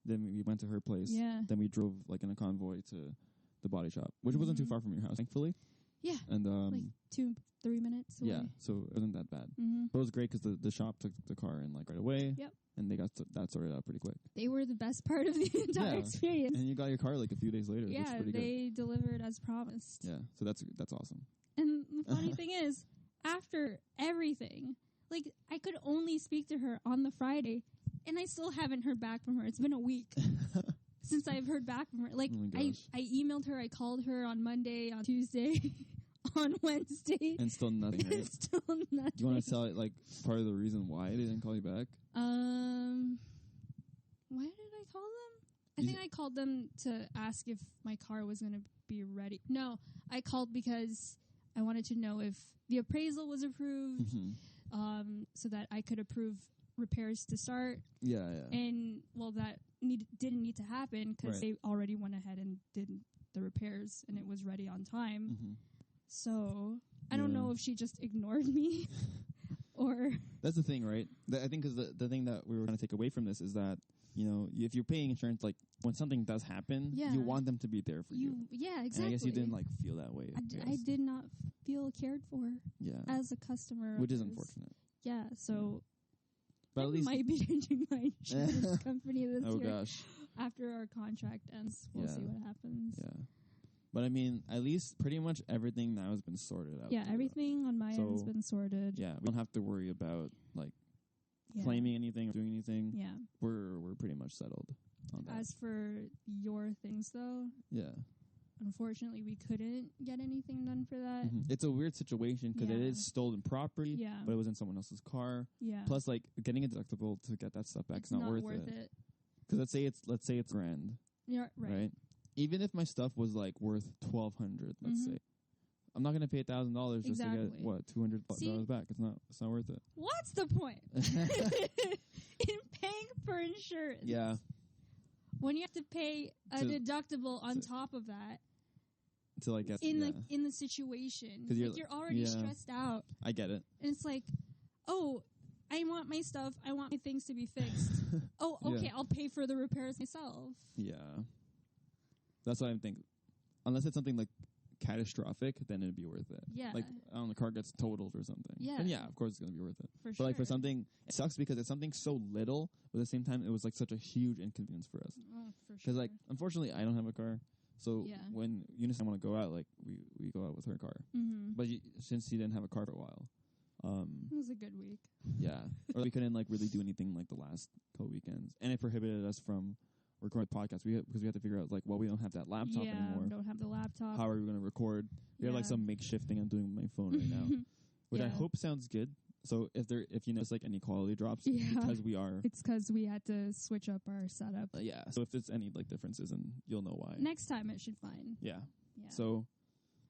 A: Then we went to her place. Yeah. Then we drove like in a convoy to the body shop, which wasn't too far from your house, thankfully.
B: Yeah.
A: And
B: like 2-3 minutes away.
A: Yeah, so it wasn't that bad. Mm-hmm. But it was great because the shop took the car in like right away. Yep. And they got that sorted out pretty quick.
B: They were the best part of the entire experience.
A: And you got your car like a few days later.
B: Yeah, they delivered as promised.
A: Yeah, so that's awesome.
B: And the funny thing is, after everything, like I could only speak to her on the Friday, and I still haven't heard back from her. It's been a week since I've heard back from her. Like I emailed her, I called her on Monday, on Tuesday, on Wednesday,
A: and still nothing. Right?
B: Still nothing.
A: Do you want to tell it like part of the reason why they didn't call you back?
B: Why did I call them? I think I called them to ask if my car was going to be ready. No, I called because I wanted to know if the appraisal was approved, so that I could approve repairs to start. Yeah. And well, that didn't need to happen because they already went ahead and did the repairs, and it was ready on time. Mm-hmm. So I don't know if she just ignored me or...
A: That's the thing, right? I think because the thing that we were trying to take away from this is that, you know, if you're paying insurance, like when something does happen, you want them to be there for you.
B: Yeah, exactly.
A: And I guess you didn't like feel that way.
B: I did not feel cared for as a customer.
A: Which is unfortunate.
B: Yeah, so...
A: But
B: I
A: at least
B: might be changing my insurance company this year.
A: Oh, gosh.
B: After our contract ends, we'll see what happens.
A: Yeah. But I mean, at least pretty much everything now has been sorted out.
B: Yeah, everything on my end has been sorted.
A: Yeah, we don't have to worry about like claiming anything or doing anything. Yeah. We're pretty much settled on that.
B: As for your things though, unfortunately we couldn't get anything done for that.
A: Mm-hmm. It's a weird situation because it is stolen property, but it was in someone else's car. Yeah. Plus like getting a deductible to get that stuff back is not worth it. Because let's say it's $1,000. Yeah, right. Even if my stuff was like worth $1,200, let's say, I'm not going to pay $1,000 just to get what $200 back. It's not worth it.
B: What's the point in paying for insurance?
A: Yeah.
B: When you have to pay a deductible on top of that,
A: to like get
B: in the situation, like you're already stressed out.
A: I get it.
B: And it's like, oh, I want my stuff. I want my things to be fixed. Oh, okay, I'll pay for the repairs myself.
A: Yeah. That's what I think. Unless it's something like catastrophic, then it'd be worth it. Yeah. Like, I don't know, the car gets totaled or something. Yeah. Then of course it's going to be worth it.
B: For
A: but
B: sure.
A: like for something, it sucks because it's something so little, but at the same time, it was like such a huge inconvenience for us.
B: Oh, for sure.
A: Because like, unfortunately, I don't have a car. So when Eunice and I want to go out, like we go out with her car. Mm-hmm. But since she didn't have a car for a while.
B: It was a good week.
A: Yeah. Or we couldn't like really do anything like the last couple weekends. And it prohibited us from record podcasts because we had to figure out like, well, we don't have that laptop anymore.
B: We don't have the laptop.
A: How are we going to record? We have like some makeshift thing I'm doing with my phone right now, which I hope sounds good. So if you notice like any quality drops, because
B: it's because we had to switch up our setup.
A: So if there's any like differences, and you'll know why.
B: Next time it should fine.
A: Yeah. So,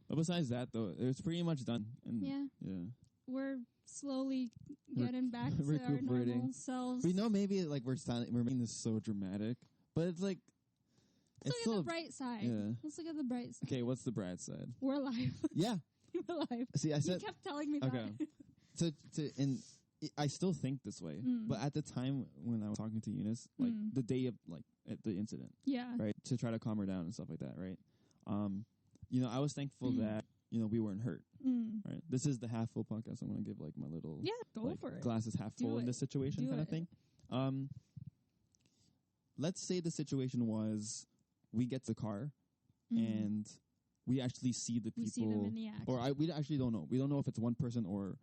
A: but besides that though, it was pretty much done. And yeah.
B: We're slowly getting back to our normal selves.
A: We know maybe like we're making this so dramatic, but it's like
B: Let's look at the bright side. Yeah. Let's look at the bright side.
A: Okay, what's the bright side?
B: We're alive.
A: Yeah.
B: We're alive.
A: See, I said...
B: You kept telling me that.
A: And I still think this way, but at the time when I was talking to Eunice, like the day of like at the incident, right, to try to calm her down and stuff like that, right? You know, I was thankful that we weren't hurt, right? This is the half full podcast. I'm going to give like my little
B: go for it.
A: Glasses half full in this situation kind of thing. Let's say the situation was we get the car and we actually see the people,
B: we see them in the act,
A: or we actually don't know. We don't know if it's one person or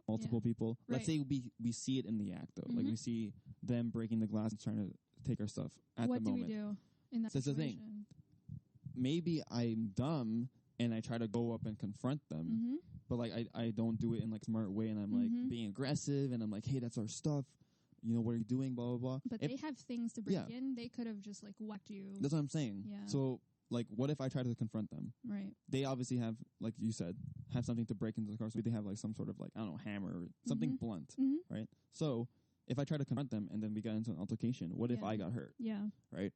A: multiple people. Let's say we see it in the act though, like we see them breaking the glass and trying to take our stuff at the moment. What do we do
B: in that situation?
A: That's the thing. Maybe I'm dumb and I try to go up and confront them, but like I don't do it in like a smart way, and I'm like being aggressive, and I'm like, hey, that's our stuff. You know, what are you doing? Blah blah blah.
B: But they have things to break in. They could have just like whacked you.
A: That's what I'm saying.
B: Yeah.
A: So like, what if I try to confront them?
B: Right.
A: They obviously have, like you said, have something to break into the car. So they have like some sort of like, I don't know, hammer or something blunt, right? So if I try to confront them and then we got into an altercation, what if I got hurt?
B: Yeah.
A: Right.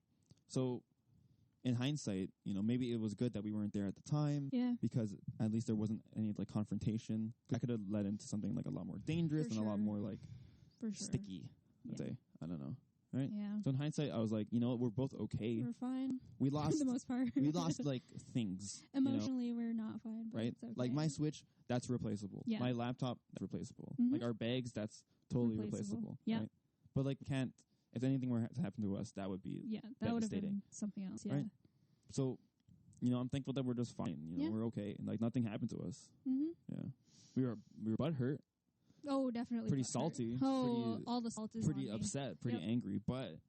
A: So in hindsight, maybe it was good that we weren't there at the time.
B: Yeah.
A: Because at least there wasn't any like confrontation. That could have led into something like a lot more dangerous and a lot more like sticky. I'd say. I don't know. Right?
B: Yeah.
A: So in hindsight, I was like, you know what? We're both okay.
B: We're fine.
A: We lost
B: for the most part.
A: We lost like things.
B: Emotionally, we're not fine. But
A: right?
B: It's okay.
A: Like my Switch, that's replaceable.
B: Yeah.
A: My laptop, that's replaceable. Like our bags, that's totally replaceable.
B: Yeah.
A: Right? But like if anything were to happen to us, that would be
B: that would have been something else. Yeah.
A: Right? So, I'm thankful that we're just fine. We're okay, and like nothing happened to us. Yeah. We were butthurt.
B: Oh, definitely.
A: Pretty salty.
B: All the salt is
A: pretty upset, pretty angry, but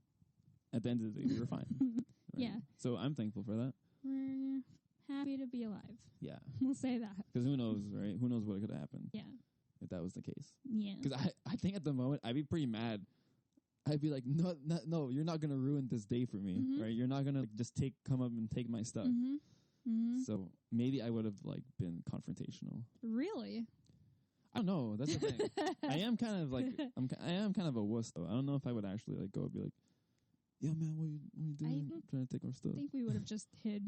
A: at the end of the day, we were fine. Right?
B: Yeah.
A: So I'm thankful for that.
B: We're happy to be alive.
A: Yeah.
B: We'll say that.
A: Because who knows, right? Who knows what could have happened?
B: Yeah.
A: If that was the case.
B: Yeah.
A: Because I think at the moment, I'd be pretty mad. I'd be like, no, you're not going to ruin this day for me, right? You're not going to just come up and take my stuff. So maybe I would have like been confrontational.
B: Really?
A: I don't know. That's the thing. I am kind of like I am kind of a wuss though. I don't know if I would actually like go and be like, "Yo, man, what are you doing? Trying to take our stuff?"
B: I think we would have just hid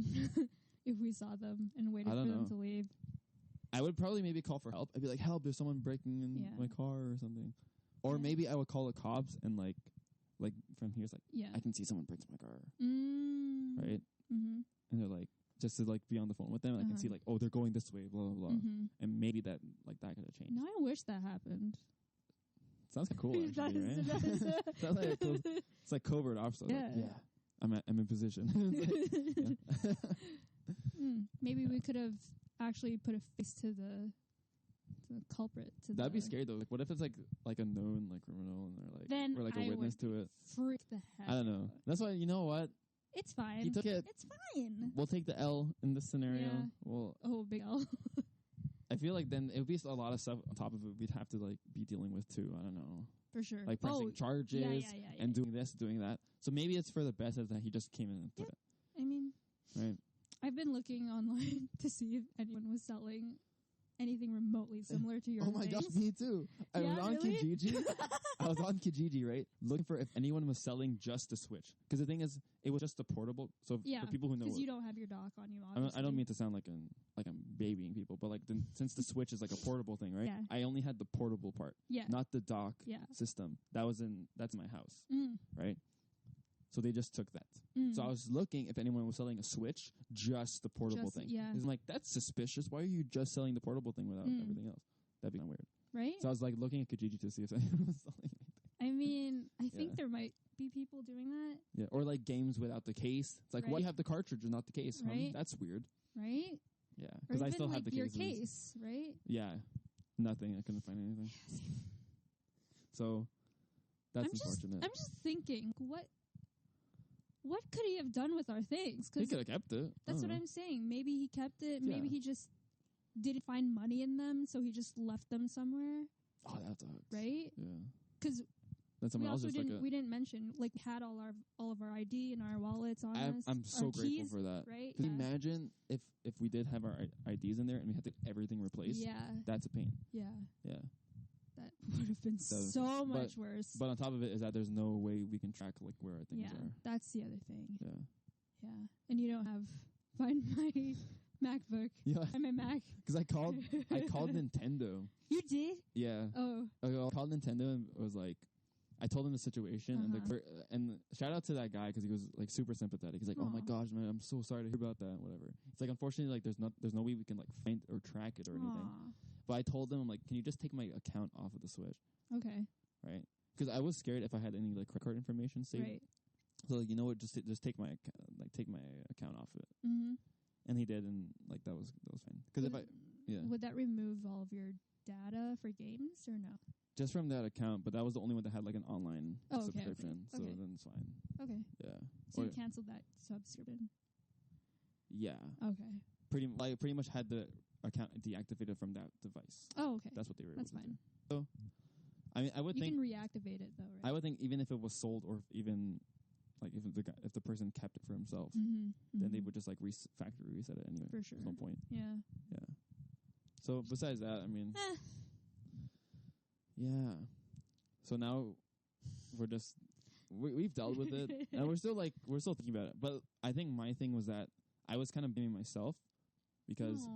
B: if we saw them and waited for them to leave.
A: I would probably maybe call for help. I'd be like, "Help! There's someone breaking in my car or something." Or maybe I would call the cops and like from here, it's like, I can see someone breaks my car, right? And they're like, just to like be on the phone with them, and I can see like, oh, they're going this way, blah blah blah, and maybe that could have changed.
B: No, I wish that happened.
A: Sounds cool, actually, right? Sounds like it's like covert ops. Yeah. Like, I'm in position.
B: Maybe we could have actually put a face to the culprit. That'd
A: be scary though. Like, what if it's like a known like criminal and they're like,
B: then
A: or like a witness to it?
B: Freak the heck.
A: I don't know. That's why, you know what?
B: It's fine.
A: He took it.
B: It's fine.
A: We'll take the L in this scenario.
B: Yeah. Big L.
A: I feel like then it would be a lot of stuff on top of it we'd have to like be dealing with too. I don't know.
B: For sure.
A: Like pressing charges and doing this, doing that. So maybe it's for the best that he just came in and put it.
B: I mean,
A: right.
B: I've been looking online to see if anyone was selling anything remotely similar to your
A: Oh my gosh, me too. I was on Kijiji. I was on Kijiji, right? Looking for if anyone was selling just the Switch. Because the thing is, it was just the portable. So for people who know,
B: because you don't have your dock on you, obviously.
A: I don't mean to sound like I'm babying people, but like since the Switch is like a portable thing, right?
B: Yeah.
A: I only had the portable part, not the dock system. That's in my house, right? So they just took that. So I was looking if anyone was selling a Switch, just the portable thing.
B: Yeah.
A: I'm like, that's suspicious. Why are you just selling the portable thing without everything else? That'd be kind of weird.
B: Right?
A: So I was like looking at Kijiji to see if anyone was selling anything.
B: I mean, I think there might be people doing that.
A: Yeah, or like games without the case. It's like, why do you have the cartridge and not the case?
B: Right?
A: That's weird.
B: Right?
A: Yeah, because I still have the
B: your
A: cases.
B: Case, right?
A: Yeah, nothing. I couldn't find anything. So that's unfortunate.
B: I'm just thinking, what could he have done with our things?
A: He could have kept it.
B: That's what I'm saying. Maybe he kept it. Maybe he just didn't find money in them, so he just left them somewhere.
A: Oh, that sucks.
B: Right?
A: Yeah.
B: Because
A: we also
B: didn't mention, like, had all of our ID and our wallets on us.
A: I'm so grateful for that.
B: Right?
A: Can you imagine if we did have our IDs in there and we had to get everything replaced?
B: Yeah.
A: That's a pain.
B: Yeah.
A: Yeah.
B: that would have been so much worse.
A: But on top of it is that there's no way we can track like where our things are.
B: That's the other thing.
A: Yeah.
B: And you don't have find my MacBook.
A: Yeah.
B: Find my Mac.
A: Because I called Nintendo.
B: You did?
A: Yeah.
B: Oh.
A: I called Nintendo and was like, I told him the situation and shout out to that guy because he was like super sympathetic. He's like, "Oh my gosh, man, I'm so sorry to hear about that." Whatever. It's like unfortunately, like there's no way we can like find or track it or anything. But I told him, I'm like, "Can you just take my account off of the Switch?"
B: Okay.
A: Right. Because I was scared if I had any like credit card information saved. Right. So like, you know what? Just take my account off of it. Mm-hmm. And he did, and like that was fine. Because
B: would that remove all of your data for games or no?
A: Just from that account, but that was the only one that had like an online subscription, so then it's fine.
B: Okay.
A: Yeah.
B: So you canceled that subscription?
A: Yeah.
B: Okay.
A: Pretty much had the account deactivated from that device.
B: Oh, okay.
A: That's what they were able to
B: fine.
A: do. So, I mean, I would think...
B: You can reactivate it, though, right?
A: I would think even if it was sold or even... Like if the person kept it for himself, then they would just like factory reset it anyway.
B: For sure.
A: There's no point.
B: Yeah.
A: Yeah. So besides that, I mean... Yeah. So now we've dealt with it and we're still thinking about it. But I think my thing was that I was kind of blaming myself because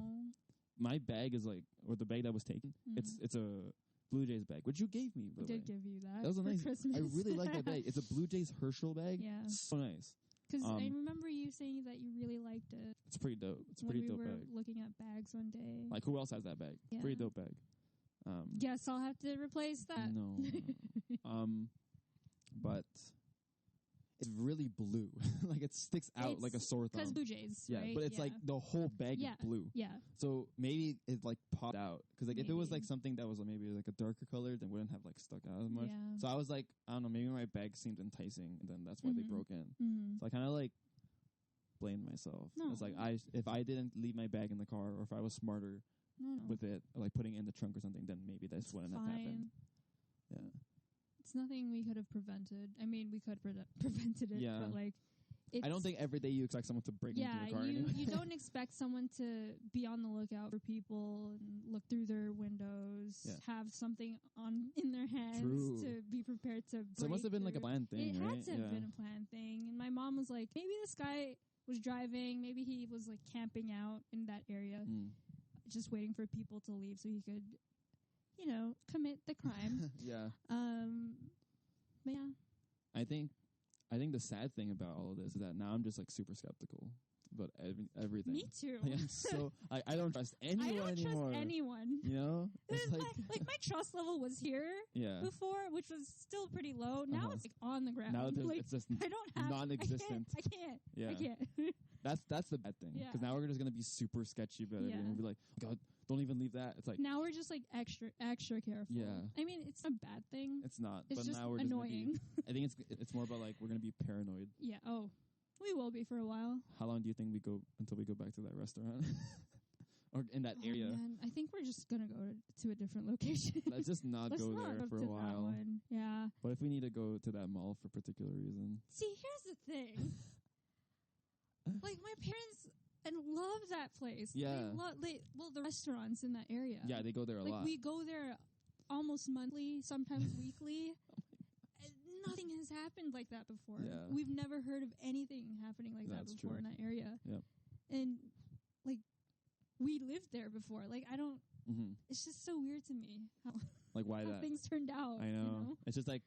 A: my bag is like, or the bag that was taken, it's a Blue Jays bag, which you gave me.
B: I did give you that.
A: That was a nice.
B: Christmas.
A: I really like that bag. It's a Blue Jays Herschel bag.
B: Yeah.
A: So nice.
B: Because I remember you saying that you really liked it.
A: It's pretty dope. It's a pretty dope bag.
B: We were looking at bags one day.
A: Like who else has that bag? Yeah. Pretty dope bag.
B: Guess I'll have to replace that.
A: No. But it's really blue. Like it sticks out like a sore thumb.
B: Because Blue Jays,
A: yeah,
B: right?
A: But it's like the whole bag is blue.
B: Yeah.
A: So maybe it like popped out. Because like if it was like something that was like, maybe like a darker color, then wouldn't have like stuck out as much. Yeah. So I was like, I don't know, maybe my bag seemed enticing, and then that's why they broke in. So I kind of like blamed myself. No. It's like if I didn't leave my bag in the car, or if I was smarter with it, like putting it in the trunk or something, then maybe this wouldn't have happened. Yeah.
B: It's nothing we could have prevented. I mean, we could have prevented it, but like...
A: I don't think every day you expect someone to break into your car.
B: You don't expect someone to be on the lookout for people and look through their windows, have something in their hands to be prepared to break.
A: So it must have been like a planned thing,
B: It
A: right?
B: had to have been a planned thing. And my mom was like, maybe this guy was driving, maybe he was like camping out in that area, just waiting for people to leave so he could, commit the crime.
A: Yeah.
B: But yeah.
A: I think the sad thing about all of this is that now I'm just like super skeptical about everything.
B: Me too.
A: Like, I don't trust anyone anymore.
B: Anyone.
A: You know?
B: It's like my trust level was here before, which was still pretty low. Now it's like on the ground.
A: Now
B: like,
A: it's just
B: I don't have
A: non-existent.
B: I can't.
A: Yeah.
B: I can't.
A: That's the bad thing. Because now we're just going to be super sketchy about everything. We'll be like, oh, God, don't even leave that. It's like
B: now we're just like extra careful.
A: Yeah.
B: I mean, it's a bad thing.
A: It's not.
B: It's
A: but
B: just
A: now we're
B: annoying.
A: Just gonna be, I think it's more about like we're going to be paranoid.
B: Yeah. Oh, we will be for a while.
A: How long do you think until we go back to that restaurant? Or in that area?
B: Man. I think we're just going to go to a different location.
A: Let's just not go there for a while.
B: Yeah.
A: But if we need to go to that mall for a particular reason.
B: See, here's the thing. Like, my parents love that place.
A: Yeah.
B: The restaurants in that area.
A: Yeah, they go there a lot.
B: We go there almost monthly, sometimes weekly. Nothing has happened like that before.
A: Yeah.
B: We've never heard of anything happening like that before in that area.
A: Yep.
B: And, like, we lived there before. Like, I don't... Mm-hmm. It's just so weird to me how,
A: like why
B: how
A: that
B: things turned out.
A: I know. It's just like...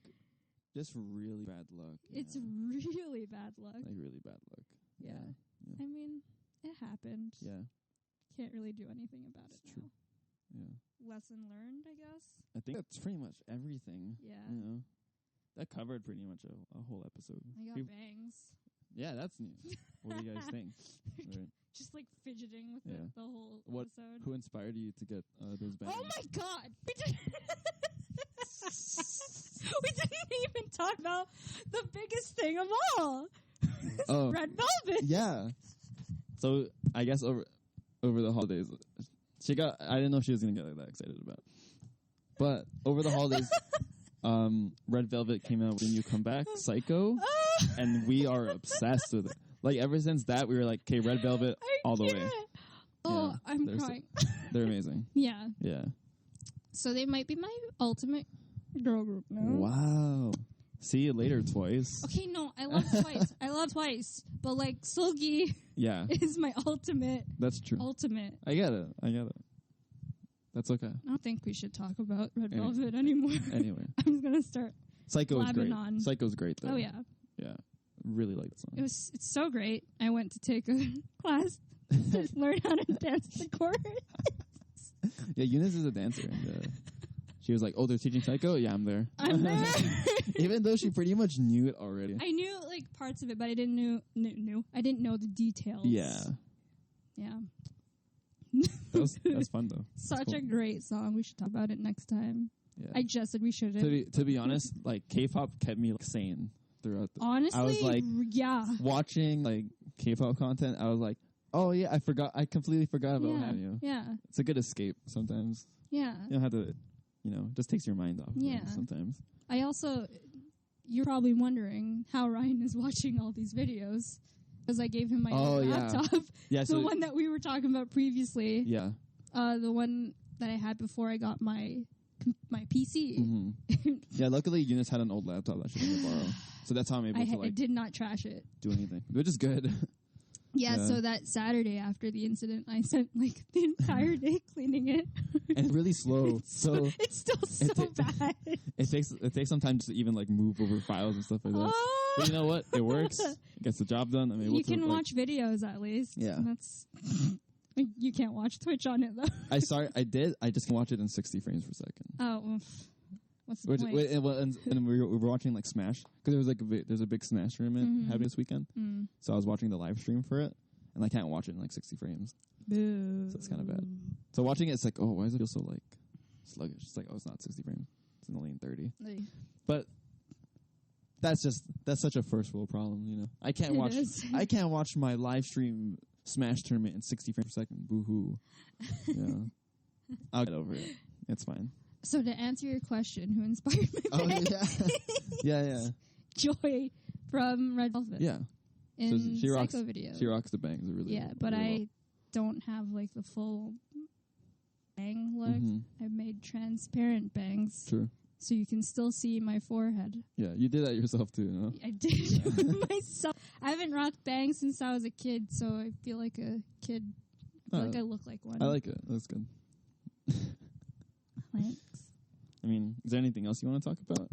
A: Just really bad luck.
B: It's really bad luck.
A: Like really bad luck.
B: Yeah. I mean, it happened.
A: Yeah.
B: Can't really do anything about it now.
A: True. Yeah.
B: Lesson learned, I guess.
A: I think that's pretty much everything.
B: Yeah.
A: You know? That covered pretty much a whole episode.
B: I got bangs.
A: Yeah, that's new. What do you guys think? Right.
B: Just like fidgeting with it the whole episode.
A: Who inspired you to get those bangs?
B: Oh my God! We didn't even talk about the biggest thing of all. Red Velvet.
A: Yeah. So I guess over the holidays, I didn't know if she was gonna get that excited about. But over the holidays, Red Velvet came out with a new comeback, Psycho, and we are obsessed with it. Like ever since that, we were like, okay, Red Velvet all the way.
B: Oh, I'm crying.
A: They're amazing.
B: Yeah.
A: Yeah.
B: So they might be my ultimate girl group now.
A: Wow. See you later, Twice.
B: Okay, no, I love Twice. I love Twice. But like SOOOO is my ultimate.
A: That's true.
B: Ultimate.
A: I get it. That's okay.
B: I don't think we should talk about Red Velvet anymore.
A: Anyway.
B: I'm just going to start
A: Psycho is great.
B: on.
A: Psycho's great, though.
B: Oh, yeah.
A: Yeah. Really like the song.
B: It's so great. I went to take a class to learn how to dance the chorus.
A: Yeah, Eunice is a dancer. And, she was like, oh, they're teaching Psycho? Yeah, I'm there.
B: I'm there.
A: Even though she pretty much knew it already.
B: I knew like parts of it, but I didn't know. I didn't know the details.
A: Yeah.
B: Yeah.
A: That's fun, though.
B: Such a great song. We should talk about it next time.
A: Yeah.
B: I just said we shouldn't.
A: To be honest, like, K-pop kept me like, sane throughout
B: honestly,
A: I was like,
B: watching
A: like K-pop content. I was like, oh yeah, I completely forgot about Hanyu.
B: Yeah,
A: it's a good escape sometimes.
B: Yeah,
A: you don't have to, it just takes your mind off. Yeah, sometimes.
B: You're probably wondering how Ryan is watching all these videos because I gave him my laptop. Yeah, the one that we were talking about previously.
A: Yeah,
B: the one that I had before I got my PC.
A: Mm-hmm. Yeah, luckily Eunice had an old laptop that she wanted to borrow. So that's how I'm able to
B: I did not trash it.
A: Do anything, which is good.
B: Yeah, so that Saturday after the incident, I spent like the entire day cleaning it.
A: And really slow.
B: It's still so bad.
A: It takes some time to even like move over files and stuff like that. Oh. But you know what? It works. It gets the job done. I mean,
B: you can watch videos at least.
A: Yeah.
B: That's you can't watch Twitch on it though.
A: I did. I just can watch it in 60 frames per second.
B: Oh. What's the point?
A: And we were watching like Smash because there's a big Smash tournament happening this weekend.
B: Mm.
A: So I was watching the live stream for it, and I can't watch it in like 60 frames.
B: Boo.
A: So it's kind of bad. So watching it, it's like, oh, why does it feel so like sluggish? It's like, oh, it's not 60 frames. It's only in 30.
B: Hey.
A: But that's such a first world problem, I can't watch my live stream Smash tournament in 60 frames per second. Boo hoo. Yeah. I'll get over it. It's fine.
B: So to answer your question, who inspired me?
A: Yeah.
B: Joy from Red Velvet.
A: Yeah.
B: In so she rocks, Psycho video.
A: She rocks the bangs really.
B: Yeah, but
A: really
B: I don't have like the full bang look.
A: Mm-hmm.
B: I made transparent bangs.
A: True.
B: So you can still see my forehead.
A: Yeah, you did that yourself too, no?
B: I did myself. I haven't rocked bangs since I was a kid, so I feel like a kid. I feel like I look like one.
A: I like it. That's good.
B: Thanks.
A: I mean, is there anything else you want to talk about?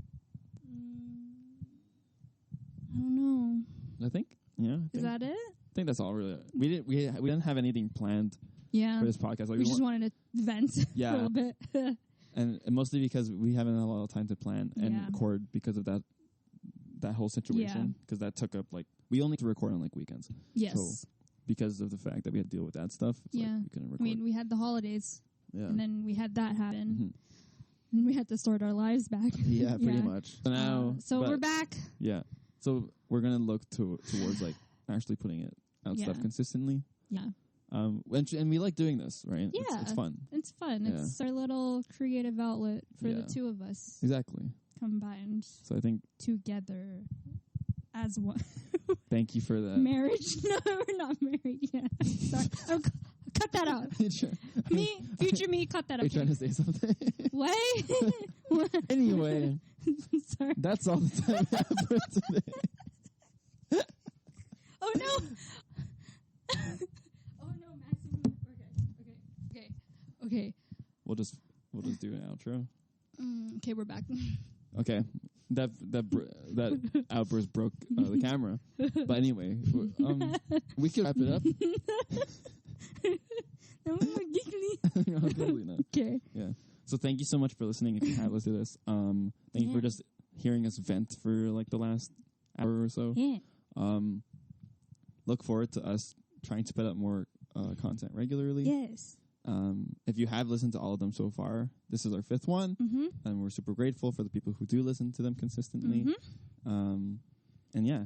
B: I don't know.
A: I think,
B: is that it?
A: I think that's all really. We didn't have anything planned.
B: Yeah.
A: For this podcast,
B: like we just wanted to vent a little bit.
A: and mostly because we haven't had a lot of time to plan and record because of that whole situation. Because that took up we only have to record on weekends.
B: Yes.
A: So because of the fact that we had to deal with that stuff, we couldn't record.
B: I mean, we had the holidays.
A: Yeah.
B: And then we had that happen. Mm-hmm. And we had to sort our lives back.
A: Yeah, pretty much. So now,
B: we're back.
A: Yeah. So we're gonna look towards actually putting it out stuff consistently.
B: Yeah.
A: And we like doing this, right?
B: Yeah,
A: it's fun.
B: It's fun. Yeah. It's our little creative outlet for the two of us.
A: Exactly.
B: Combined.
A: So I think
B: together as one.
A: Thank you for that.
B: Marriage? No, we're not married yet. Sorry. Cut that out. Future me, cut that out.
A: Are you trying to say something?
B: What?
A: Anyway.
B: Sorry.
A: That's all the time we have for today.
B: Oh no! Oh no, maximum. Okay.
A: We'll just do an outro.
B: Okay, we're back.
A: Okay. That outburst broke the camera. But anyway, we can wrap it up.
B: Okay.
A: Yeah. So thank you so much for listening. If you have listened to this, thank you for just hearing us vent for the last hour or so.
B: Yeah.
A: Look forward to us trying to put up more content regularly.
B: Yes.
A: If you have listened to all of them so far, this is our 5th one, and we're super grateful for the people who do listen to them consistently. And yeah,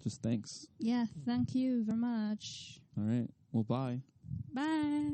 A: just thanks.
B: Yeah, thank you very much.
A: All right. Well, bye.
B: Bye.